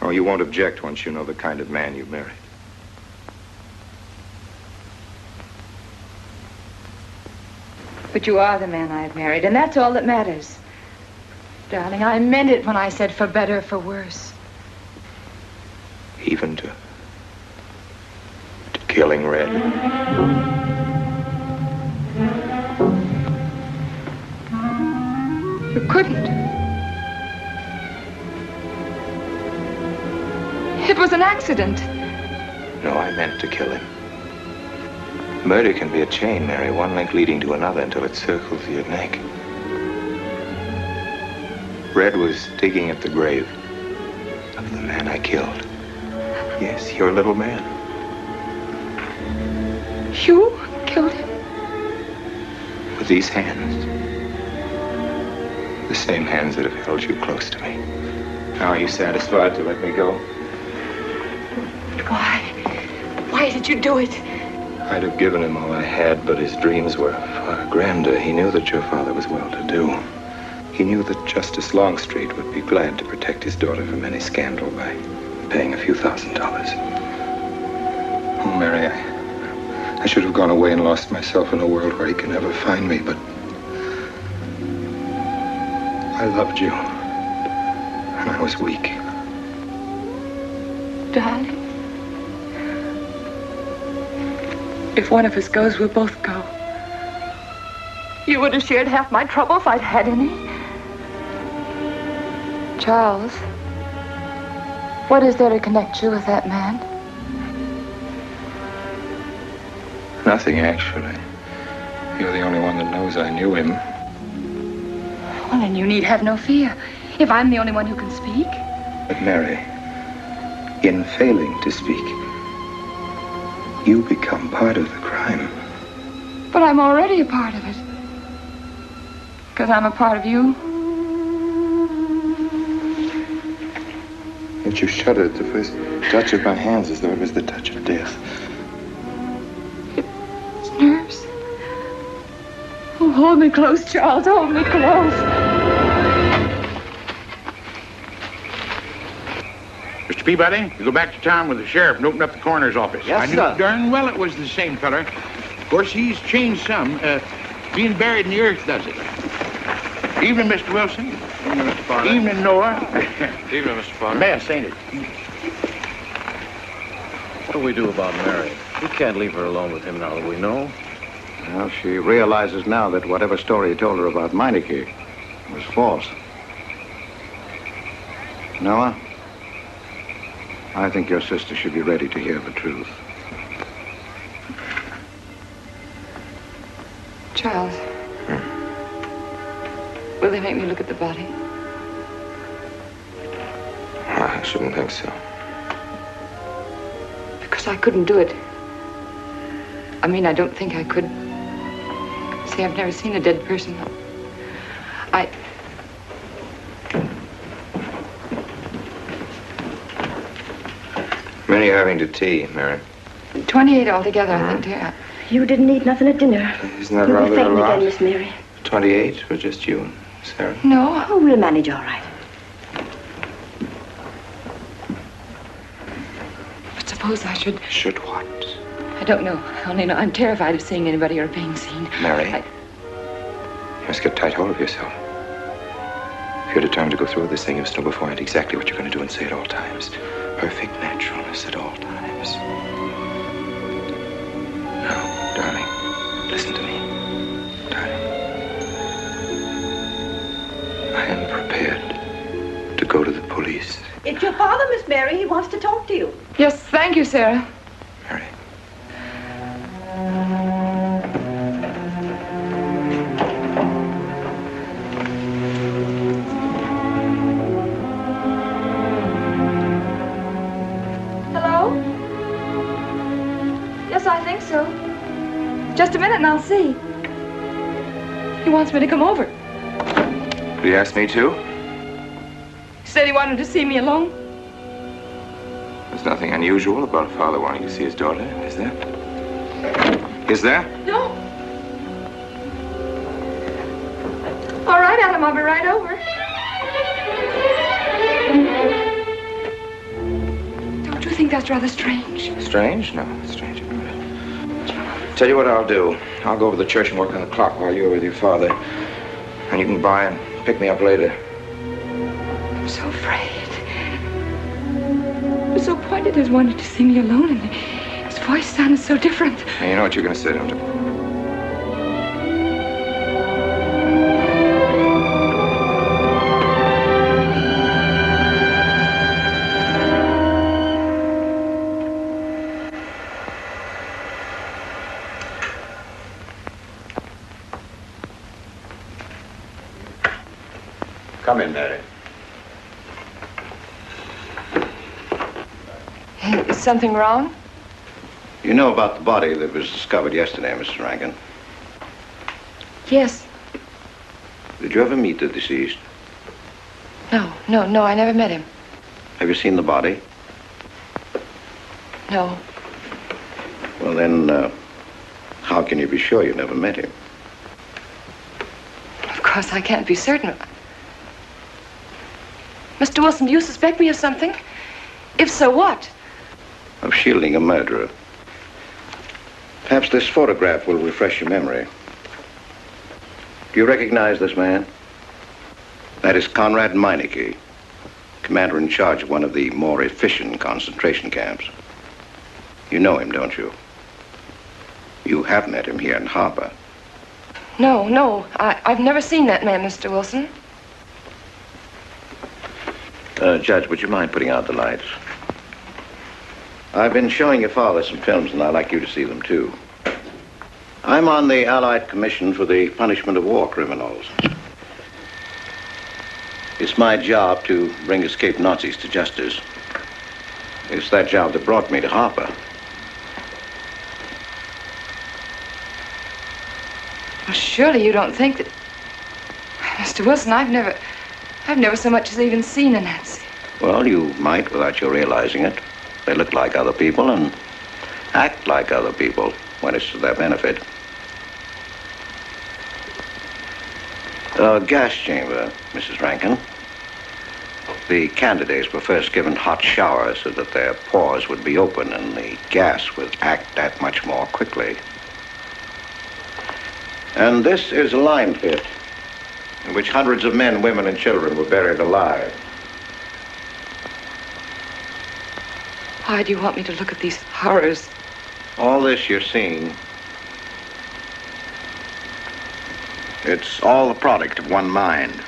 Oh, you won't object once you know the kind of man you married. But you are the man I have married, and that's all that matters. Darling, I meant it when I said for better or for worse. Even to killing Red. You couldn't. It was an accident. No, I meant to kill him. Murder can be a chain, Mary, one link leading to another until it circles your neck. Red was digging at the grave of the man I killed. Yes, your little man. You killed him? With these hands. The same hands that have held you close to me. Now are you satisfied to let me go? Why? Why did you do it? I'd have given him all I had, but his dreams were far grander. He knew that your father was well-to-do. He knew that Justice Longstreet would be glad to protect his daughter from any scandal by paying a few $1,000s. Oh, Mary, I should have gone away and lost myself in a world where he can never find me, but I loved you, and I was weak. Darling, if one of us goes, we'll both go. You would have shared half my trouble if I'd had any. Charles, what is there to connect you with that man? Nothing, actually. You're the only one that knows I knew him. Well, then you need have no fear. If I'm the only one who can speak. But Mary, in failing to speak, you become part of the crime. But I'm already a part of it. Because I'm a part of you. Yet you shuddered at the first touch of my hands as though it was the touch of death. It's nerves. Oh, hold me close, Charles. Hold me close. Mr. Peabody, you go back to town with the sheriff and open up the coroner's office. Yes, I knew sir. darn well it was the same feller. Of course, he's changed some. Being buried in the earth does it. Evening, Mr. Wilson. Evening, Mr. Potter. Evening, Noah. Evening, Mr. Potter. Mess, ain't it? What do we do about Mary? We can't leave her alone with him now that we know. Well, she realizes now that whatever story he told her about Meineke was false. Noah, I think your sister should be ready to hear the truth. Charles. Will they make me look at the body? I shouldn't think so. Because I couldn't do it. I mean, I don't think I could. See, I've never seen a dead person. Many are having to tea, Mary. 28 altogether, I think, dear. You didn't eat nothing at dinner. Isn't that You'll be rather a fainting lot? again, Miss Mary. 28 for just you and Sarah? No. Oh, we'll manage all right. But suppose I should... Should what? I don't know. I only know I'm terrified of seeing anybody or being seen. Mary, you must get tight hold of yourself. If you're determined to go through with this thing, you must know beforehand exactly what you're going to do and say at all times. Perfect naturalness at all times. Now, darling, listen to me. Darling. I am prepared to go to the police. It's your father, Miss Mary. He wants to talk to you. Yes, thank you, Sarah. Mary. Hello? Yes, I think so. Just a minute and I'll see. He wants me to come over. Did he ask me to? He said he wanted to see me alone. There's nothing unusual about a father wanting to see his daughter, is there? Is there? No. All right, Adam, I'll be right over. Don't you think that's rather strange? Strange? No, it's strange about it. Tell you what I'll do. I'll go over to the church and work on the clock while you're with your father. And you can by and pick me up later. I'm so afraid. He was so pointed as wanted to see me alone, and his voice sounded so different. And you know what you're going to say, don't you? Come in, Mary. Is something wrong? You know about the body that was discovered yesterday, Mr. Rankin? Yes. Did you ever meet the deceased? No, I never met him. Have you seen the body? No. Well, then, how can you be sure you never met him? Of course, I can't be certain. Mr. Wilson, do you suspect me of something? If so, what? Of shielding a murderer. Perhaps this photograph will refresh your memory. Do you recognize this man? That is Conrad Meineke, commander in charge of one of the more efficient concentration camps. You know him, don't you? You have met him here in Harper. No. I've never seen that man, Mr. Wilson. Judge, would you mind putting out the lights? I've been showing your father some films, and I'd like you to see them, too. I'm on the Allied Commission for the Punishment of War Criminals. It's my job to bring escaped Nazis to justice. It's that job that brought me to Harper. Well, surely you don't think that... Mr. Wilson, I've never so much as even seen a Nazi. Well, you might without you realizing it. They look like other people and act like other people when it's to their benefit. A gas chamber, Mrs. Rankin. The candidates were first given hot showers so that their pores would be open and the gas would act that much more quickly. And this is a lime pit in which hundreds of men, women, and children were buried alive. Why do you want me to look at these horrors? All this you're seeing, it's all the product of one mind.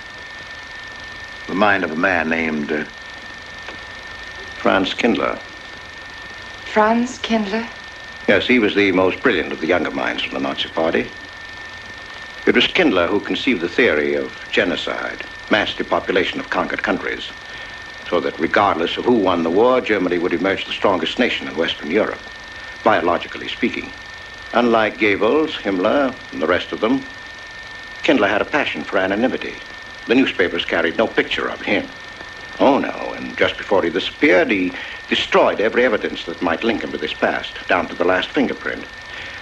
The mind of a man named Franz Kindler. Franz Kindler? Yes, he was the most brilliant of the younger minds from the Nazi Party. It was Kindler who conceived the theory of genocide, mass depopulation of conquered countries, so that regardless of who won the war, Germany would emerge the strongest nation in Western Europe, biologically speaking. Unlike Goebbels, Himmler, and the rest of them, Kindler had a passion for anonymity. The newspapers carried no picture of him. Oh, no, and just before he disappeared, he destroyed every evidence that might link him to this past, down to the last fingerprint.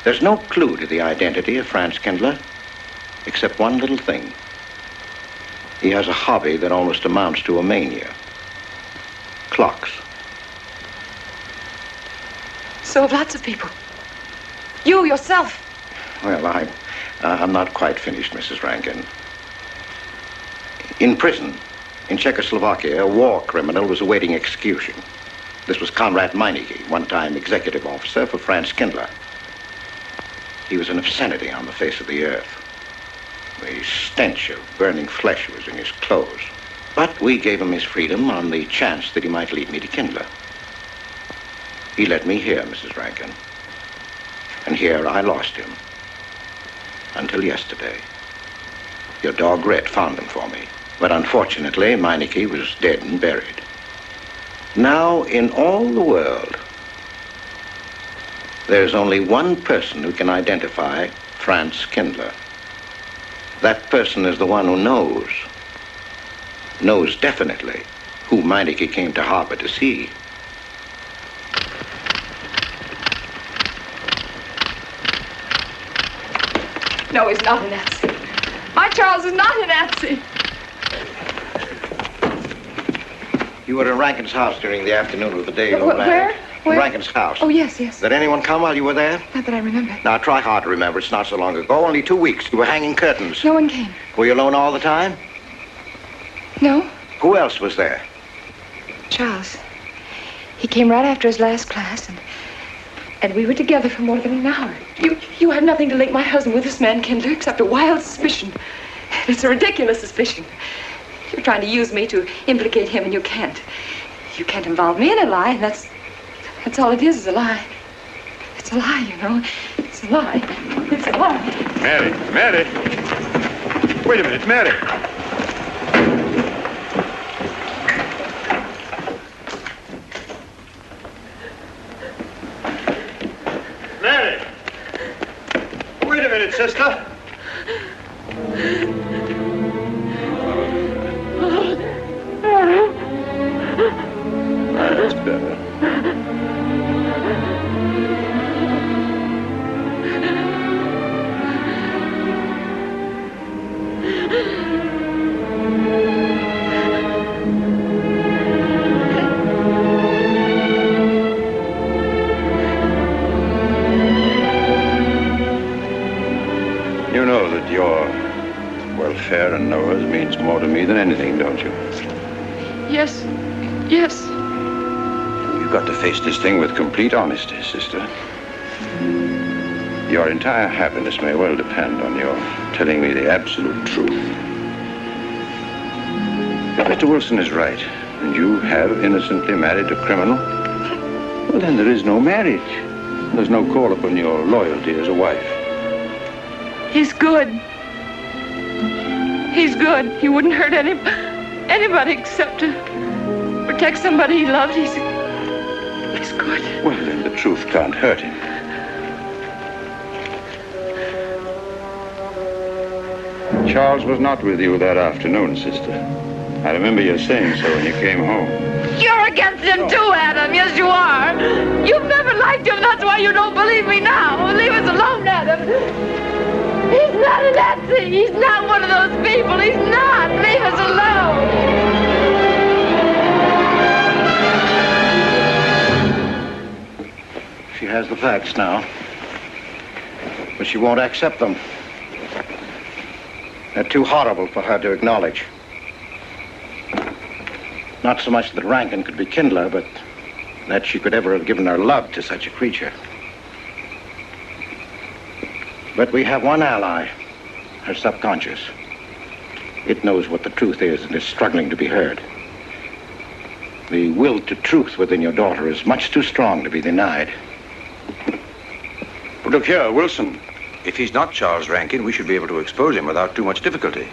There's no clue to the identity of Franz Kindler, except one little thing. He has a hobby that almost amounts to a mania. Clocks. So have lots of people. You yourself. Well, I'm not quite finished, Mrs. Rankin. In prison, in Czechoslovakia, a war criminal was awaiting execution. This was Conrad Meineke, one-time executive officer for Franz Kindler. He was an obscenity on the face of the earth. The stench of burning flesh was in his clothes. But we gave him his freedom on the chance that he might lead me to Kindler. He led me here, Mrs. Rankin. And here I lost him. Until yesterday. Your dog Red found him for me. But unfortunately, Meineke was dead and buried. Now, in all the world, there's only one person who can identify Franz Kindler. That person is the one who knows definitely who Meineke came to Harper to see. No, he's not a Nazi. My Charles is not a Nazi. You were in Rankin's house during the afternoon of the day you were married. Where? In Rankin's house. Oh, yes. Did anyone come while you were there? Not that I remember. Now, try hard to remember. It's not so long ago. Only 2 weeks. You were hanging curtains. No one came. Were you alone all the time? No. Who else was there? Charles. He came right after his last class, and we were together for more than an hour. You have nothing to link my husband with this man, Kindler, except a wild suspicion. It's a ridiculous suspicion. You're trying to use me to implicate him, and you can't. You can't involve me in a lie, and that's all it is a lie. It's a lie, you know. It's a lie. It's a lie. Mary. Wait a minute, Mary. Mary! Wait a minute, sister. That's better. know that your welfare and Noah's means more to me than anything, don't you? Yes. Yes. You've got to face this thing with complete honesty, sister. Your entire happiness may well depend on your telling me the absolute truth. If Mr. Wilson is right, and you have innocently married a criminal, well, then there is no marriage. There's no call upon your loyalty as a wife. He's good. He's good. He wouldn't hurt anybody except to protect somebody he loved. He's good. Well, then the truth can't hurt him. Charles was not with you that afternoon, sister. I remember you saying so when you came home. You're against him too, Adam. Yes, you are. You've never liked him. That's why you don't believe me now. Leave us alone, Adam. He's not a Nazi. He's not one of those people. He's not. Leave us alone. She has the facts now, but she won't accept them. They're too horrible for her to acknowledge. Not so much that Rankin could be Kindler, but that she could ever have given her love to such a creature. But we have one ally, her subconscious. It knows what the truth is and is struggling to be heard. The will to truth within your daughter is much too strong to be denied. But look here, Wilson. If he's not Charles Rankin, we should be able to expose him without too much difficulty.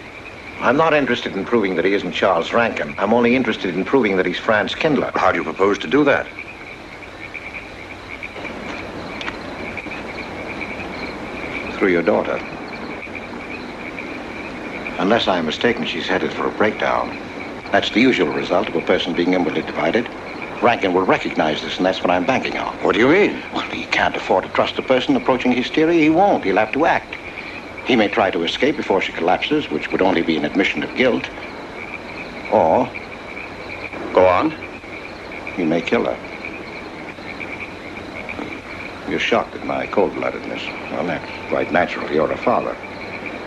I'm not interested in proving that he isn't Charles Rankin. I'm only interested in proving that he's Franz Kindler. How do you propose to do that? Through your daughter. Unless I'm mistaken, she's headed for a breakdown. That's the usual result of a person being inwardly divided. Rankin will recognize this, and that's what I'm banking on. What do you mean? Well, he can't afford to trust a person approaching hysteria. He won't. He'll have to act. He may try to escape before she collapses, which would only be an admission of guilt. Or... Go on. He may kill her. You're shocked at my cold-bloodedness. Well, that's quite natural. You're a father.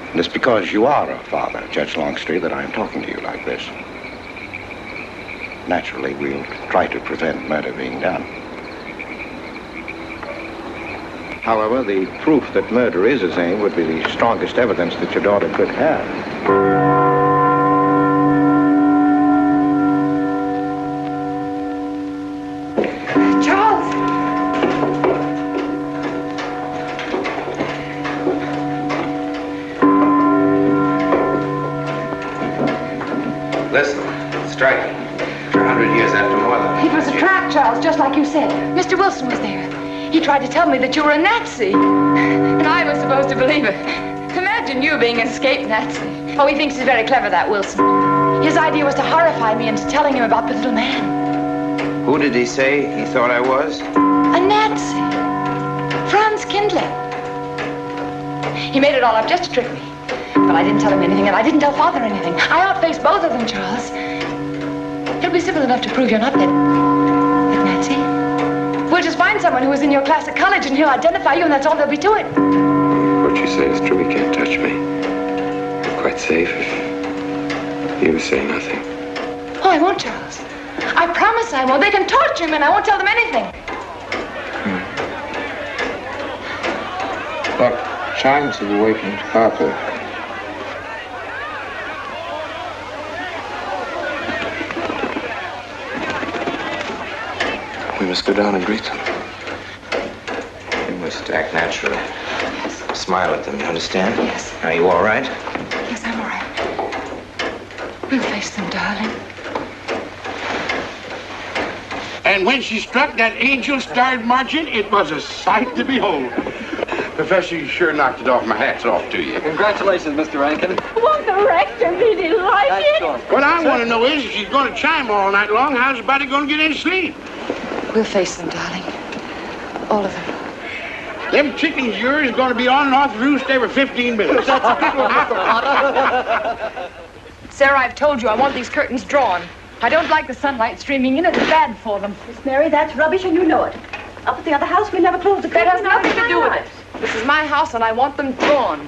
And it's because you are a father, Judge Longstreet, that I'm talking to you like this. Naturally, we'll try to prevent murder being done. However, the proof that murder is his aim would be the strongest evidence that your daughter could have. Charles! Listen, striking. For 100 years after more than... It was a trap, Charles, just like you said. Mr. Wilson was there. He tried to tell me that you were a Nazi. And I was supposed to believe it. Imagine you being an escaped Nazi. Oh, he thinks he's very clever, that Wilson. His idea was to horrify me into telling him about the little man. Who did he say he thought I was? A Nazi. Franz Kindler. He made it all up just to trick me. But I didn't tell him anything, and I didn't tell Father anything. I outfaced both of them, Charles. It'll be simple enough to prove you're not that Nazi. We'll just find someone who was in your class at college, and he'll identify you, and that's all there'll be to it. What you say is true. He can't touch me. I'm quite safe if you say nothing. Oh, I won't, Charles. I promise I won't. They can torture him, and I won't tell them anything. Look, chimes have awakened Harper. We must go down and greet them. You must act naturally. Yes. Smile at them, you understand? Yes. Are you all right? Yes, I'm all right. We'll face them, darling. And when she struck that angel starred marching, it was a sight to behold. Professor, you sure knocked it off. My hat's off to you. Congratulations, Mr. Rankin. Won't the rector really like it? What I want to know is, if she's going to chime all night long, how's the body going to get any sleep? We'll face them, darling. All of them. Them chickens of yours are going to be on and off the roost every 15 minutes. That's a good one, Mr. Potter. Sarah, I've told you I want these curtains drawn. I don't like the sunlight streaming in. It's bad for them. Miss Mary, that's rubbish, and you know it. Up at the other house, we never closed the curtains. That has nothing to do with it. This is my house, and I want them drawn.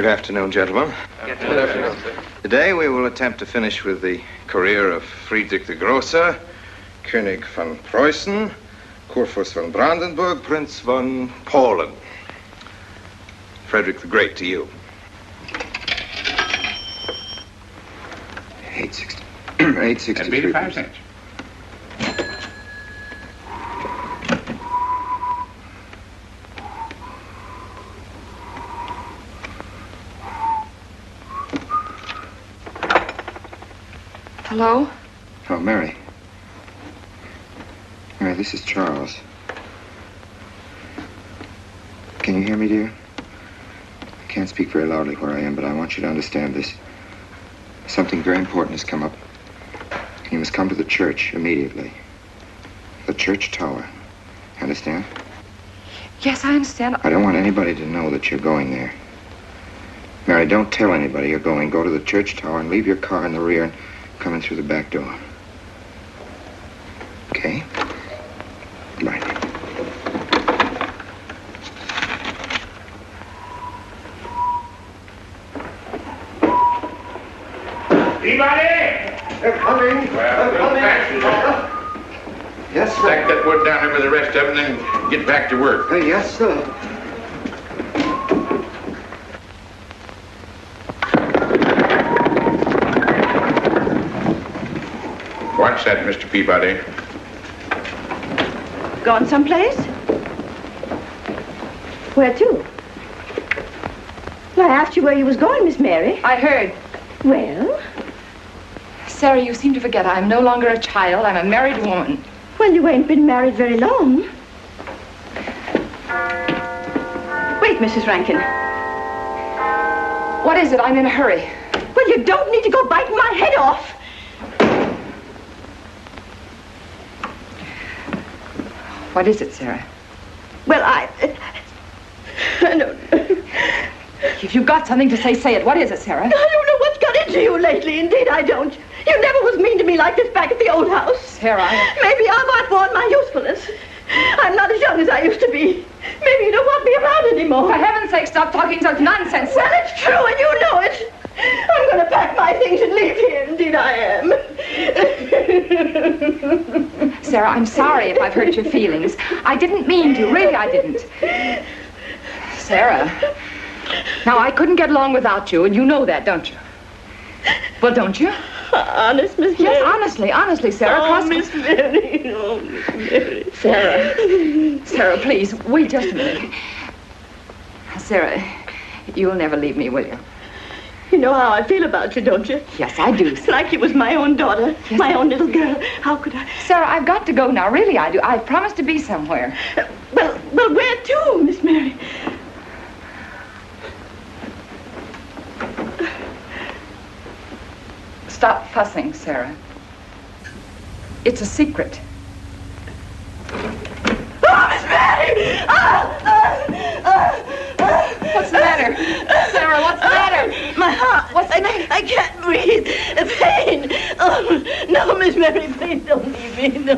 Good afternoon, gentlemen. Good afternoon, sir. Today we will attempt to finish with the career of Friedrich the Großer, König von Preußen, Kurfürst von Brandenburg, Prince von Poland. Frederick the Great to you. 860. That'd be 85 cents. Hello? Oh, Mary. Mary, this is Charles. Can you hear me, dear? I can't speak very loudly where I am, but I want you to understand this. Something very important has come up. You must come to the church immediately. The church tower. Understand? Yes, I understand. I don't want anybody to know that you're going there. Mary, don't tell anybody you're going. Go to the church tower and leave your car in the rear and come in through the back door. Okay? Right. Peabody! They're coming. Well, They're coming. Yes, sir. Stack that wood down there with the rest of it and then get back to work. Yes, sir. What's that, Mr. Peabody? Gone someplace? Where to? Well, I asked you where you was going, Miss Mary. I heard. Well? Sarah, you seem to forget I'm no longer a child. I'm a married woman. Well, you ain't been married very long. Wait, Mrs. Rankin. What is it? I'm in a hurry. Well, you don't need to go biting my head off. What is it, Sarah? Well, I don't know. If you've got something to say, say it. What is it, Sarah? I don't know what's got into you lately. Indeed, I don't. You never was mean to me like this back at the old house. Sarah, Maybe I've outworn my usefulness. I'm not as young as I used to be. Maybe you don't want me around anymore. For heaven's sake, stop talking such nonsense. Well, it's true, and you know it. I'm going to pack my things and leave here. Indeed, I am. Sarah, I'm sorry if I've hurt your feelings. I didn't mean to. Really, I didn't. Sarah. Now, I couldn't get along without you, and you know that, don't you? Well, don't you? Honest, Miss Mary? Yes, honestly, Sarah. Oh, Miss Mary. Oh, Miss Mary. Sarah, please, wait just a minute. Sarah, you'll never leave me, will you? You know how I feel about you, don't you? Yes, I do. It's like you was my own daughter, my own little girl. How could I? Sarah, I've got to go now. Really, I do. I've promised to be somewhere. Well, where to, Miss Mary? Stop fussing, Sarah. It's a secret. Oh, Miss Mary! What's the matter? Sarah, what's the matter? My heart. What's the matter? I can't breathe. Pain. Oh, no, Miss Mary, please don't leave me. No,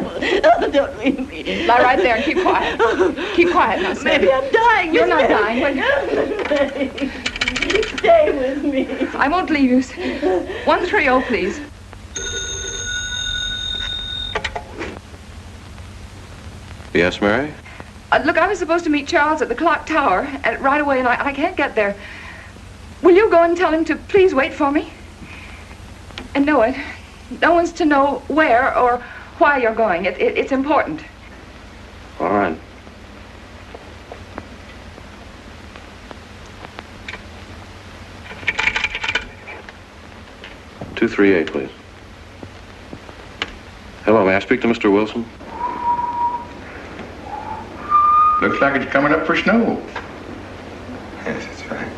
don't leave me. Lie right there and keep quiet. Keep quiet now, Sarah. Maybe I'm dying. You're Miss not Mary. dying. Stay with me. I won't leave you. 130, please. Yes, Mary? Look, I was supposed to meet Charles at the clock tower right away, and I can't get there. Will you go and tell him to please wait for me? And no one's to know where or why you're going. It's important. All right. "238, please. Hello, may I speak to Mr. Wilson? Looks like it's coming up for snow. Yes, that's right.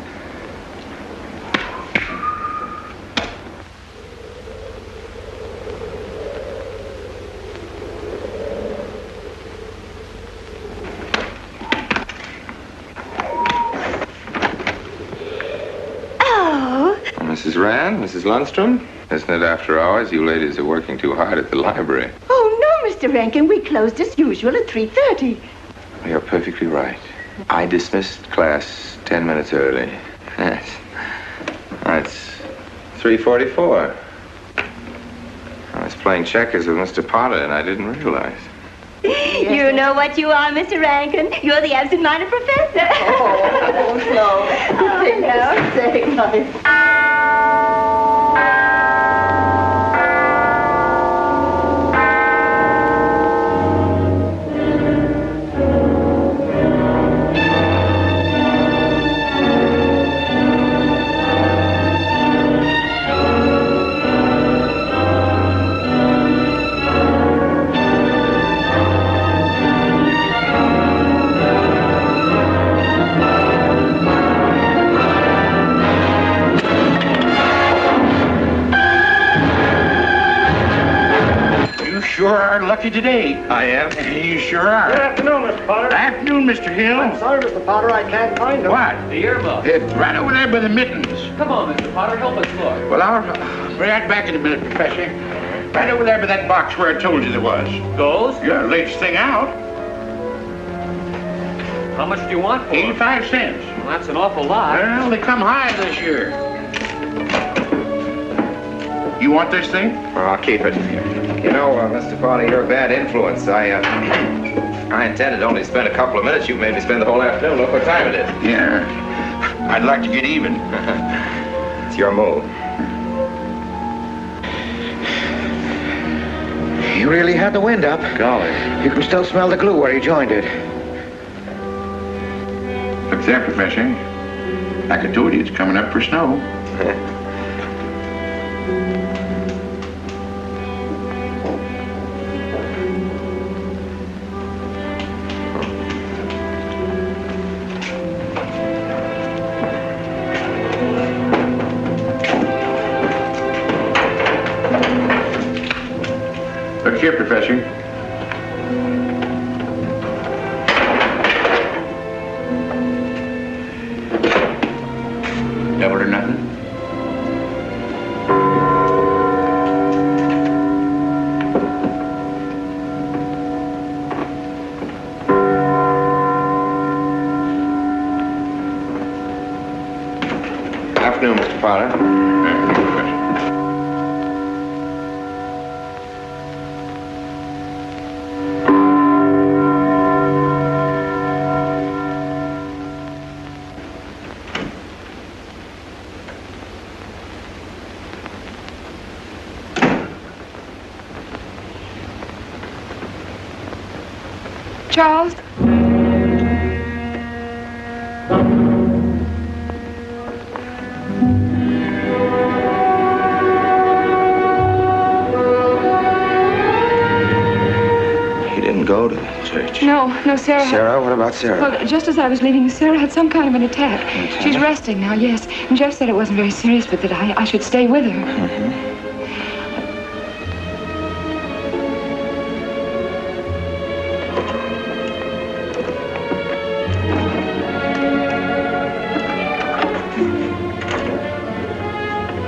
Oh. Mrs. Rand, Mrs. Lundstrom, isn't it after hours? You ladies are working too hard at the library. Oh, no, Mr. Rankin. We closed as usual at 3:30. You're perfectly right. I dismissed class 10 minutes early. Yes. It's 3:44. I was playing checkers with Mr. Potter, and I didn't realize. You know what you are, Mr. Rankin. You're the absent-minded professor. Oh, no. Sure are lucky today. I am. You sure are. Good afternoon, Mr. Potter. Afternoon, Mr. Hill. I'm sorry, Mr. Potter, I can't find him. What? The yearbook. Right over there by the mittens. Come on, Mr. Potter, help us look. Well, I'll be right back in a minute, Professor. Right over there by that box where I told you there was. Goes? Yeah, latest thing out. How much do you want for 85 cents. Well, that's an awful lot. Well, they come high this year. You want this thing? Well, I'll keep it. You know, Mr. Potter, you're a bad influence. I intended only to spend a couple of minutes. You made me spend the whole afternoon. Look what time it is. Yeah. I'd like to get even. It's your move. You really had the wind up. Golly. You can still smell the glue where you joined it. Look there, Professor. Like I told you, it's coming up for snow. Look here, Professor. Double or nothing? Afternoon, Mr. Potter. Charles? He didn't go to the church. No, Sarah. Sarah? What about Sarah? Well, just as I was leaving, Sarah had some kind of an attack. She's resting now, yes. And Jeff said it wasn't very serious, but that I should stay with her. Mm-hmm.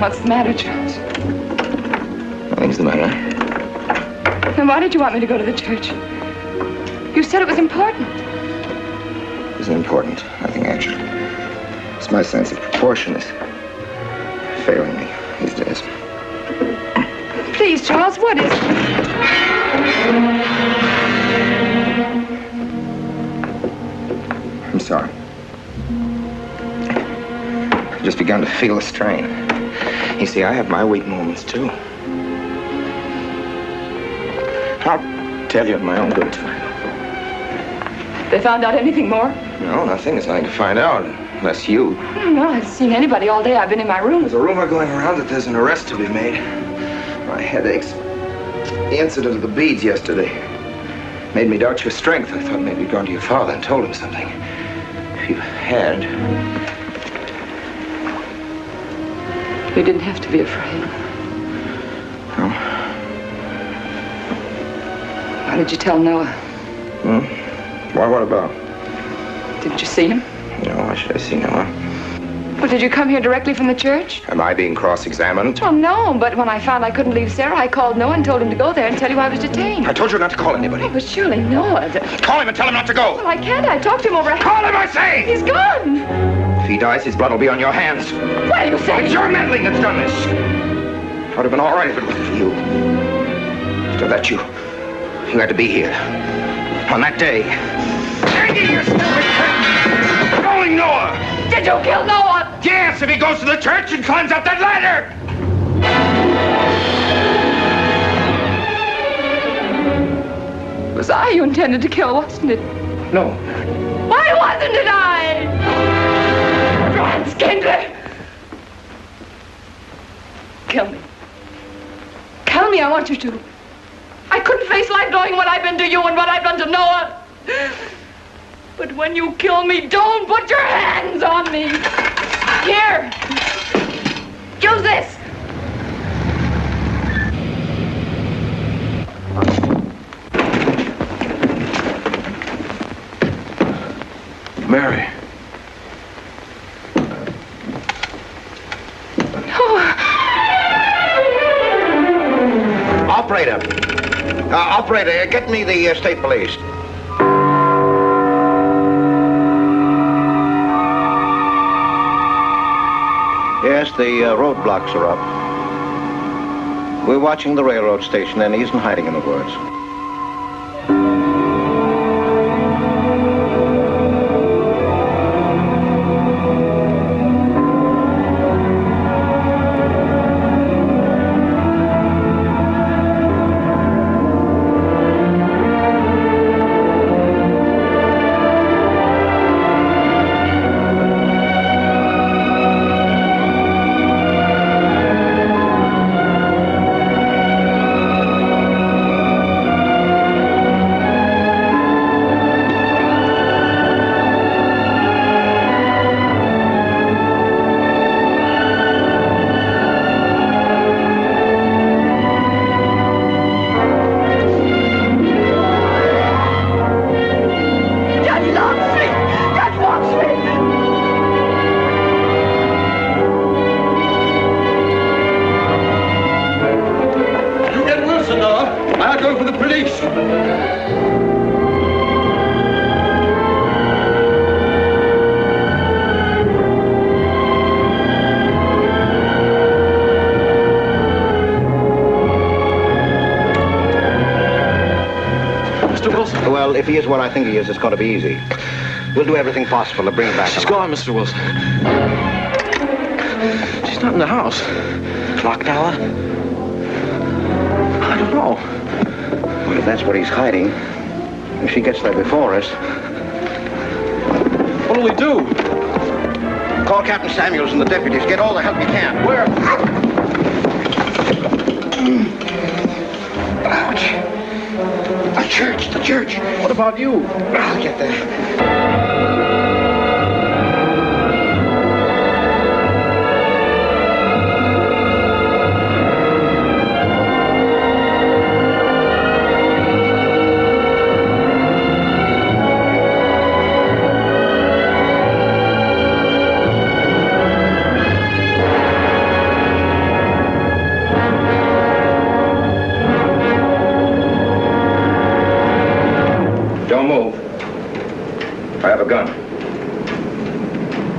What's the matter, Charles? Nothing's the matter. Then why did you want me to go to the church? You said it was important. Isn't important. Nothing actually. It's my sense of proportion is failing me these days. Please, Charles, what is it? I'm sorry. I've just begun to feel the strain. You see, I have my weak moments, too. I'll tell you in my own good time. They found out anything more? No, nothing. There's nothing to find out, unless you. No, I haven't seen anybody all day. I've been in my room. There's a rumor going around that there's an arrest to be made. My headaches. The incident of the beads yesterday made me doubt your strength. I thought maybe you'd gone to your father and told him something. If you had... You didn't have to be afraid. No. Why did you tell Noah? Why, what about? Didn't you see him? No, why should I see Noah? Well, did you come here directly from the church? Am I being cross-examined? Well, no, but when I found I couldn't leave Sarah, I called Noah and told him to go there and tell you I was detained. I told you not to call anybody. Oh, but surely Noah... Call him and tell him not to go. Well, I can't. I talked to him over... Call him, I say! He's gone! If he dies, his blood will be on your hands. What are you saying? It's your meddling that's done this. I would have been all right if it wasn't for you. So that you had to be here. On that day. Hanging yourself! Calling Noah! Did you kill Noah? Yes, if he goes to the church and climbs up that ladder! It was I you intended to kill, wasn't it? No. Why wasn't it I? Franz Kindler! Kill me. Kill me, I want you to. I couldn't face life knowing what I've been to you and what I've done to Noah. But when you kill me, don't put your hands on me. Here. Use this. Mary. Operator, get me the state police. Yes, the roadblocks are up. We're watching the railroad station, and he isn't hiding in the woods. Well, if he is what I think he is, it's going to be easy. We'll do everything possible to bring him back. She's gone, Mr. Wilson. She's not in the house. Clock tower? I don't know. Well, if that's what he's hiding, if she gets there before us... What'll we do? Call Captain Samuels and the deputies. Get all the help you can. Where? Ouch. The church. What about you? I'll get there.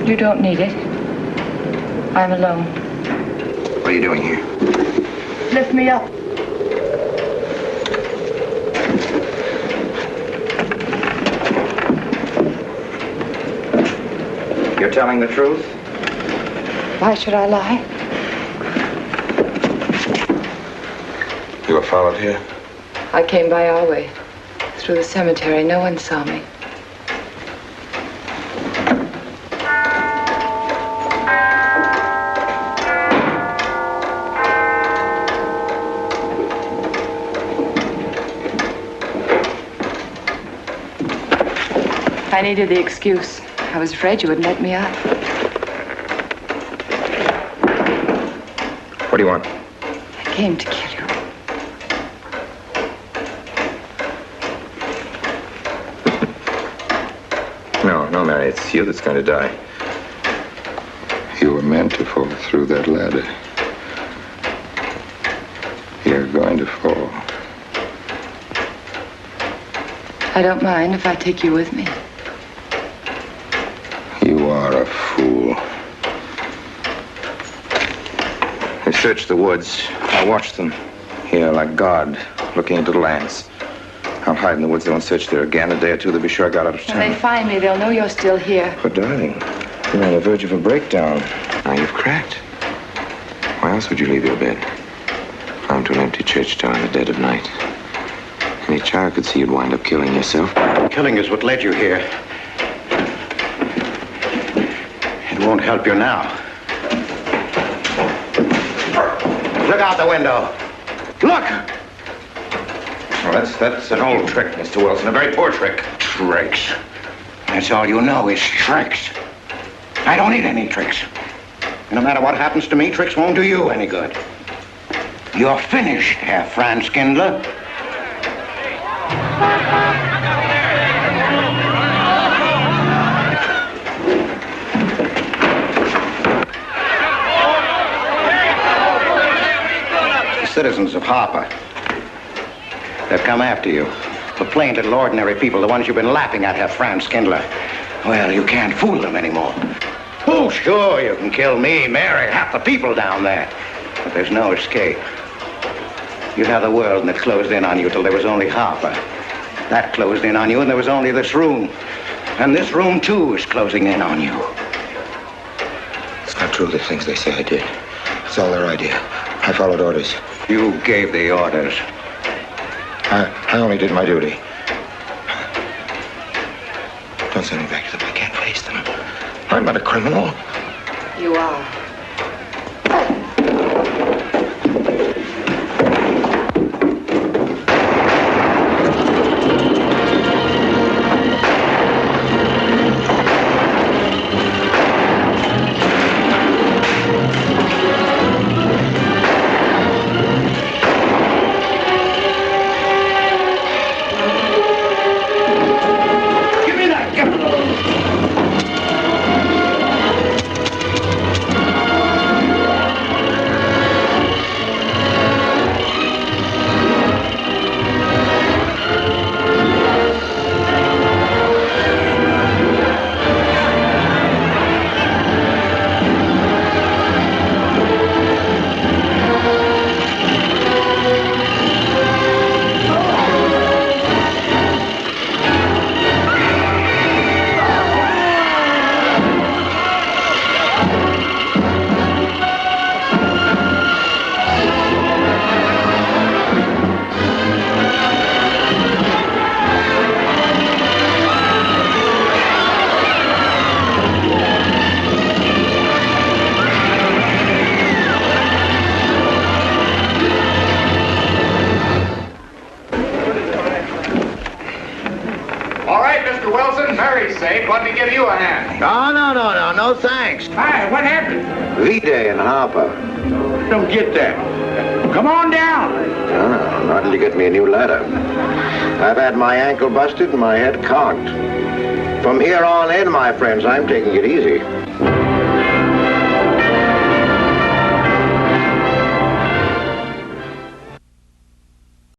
You don't need it. I'm alone. What are you doing here? Lift me up. You're telling the truth? Why should I lie? You were followed here? I came by our way. Through the cemetery. No one saw me. I needed the excuse. I was afraid you wouldn't let me out. What do you want? I came to kill you. No, Mary, it's you that's going to die. You were meant to fall through that ladder. You're going to fall. I don't mind if I take you with me. You are a fool. I searched the woods. I watched them. Here, like God, looking into the lands. I'll hide in the woods. They won't search there again. A day or two, they'll be sure I got out of When they town. find me, they'll know you're still here. But, darling, you're on the verge of a breakdown. Now you've cracked. Why else would you leave your bed? Climb to an empty church door in the dead of night. Any child could see you'd wind up killing yourself. Killing is what led you here. It won't help you now. Look out the window. Look! Well, that's an old trick, Mr. Wilson. A very poor trick. Tricks. That's all you know is tricks. I don't need any tricks. No matter what happens to me, tricks won't do you any good. You're finished, Herr Franz Kindler. The citizens of Harper. They've come after you. The plain little ordinary people, the ones you've been laughing at, Herr Franz Kindler. Well, you can't fool them anymore. Oh, sure, you can kill me, Mary, half the people down there. But there's no escape. You have the world and it closed in on you till there was only Harper. That closed in on you and there was only this room. And this room, too, is closing in on you. It's not true, the things they say I did. It's all their idea. I followed orders. You gave the orders. I only did my duty. Don't send me back to them. I can't face them. I'm not a criminal. You are. Let me give you a hand. No, thanks. Hi, what happened? V-Day in Harper. Don't get that. Come on down. Oh, not till you get me a new ladder. I've had my ankle busted and my head conked. From here on in, my friends, I'm taking it easy.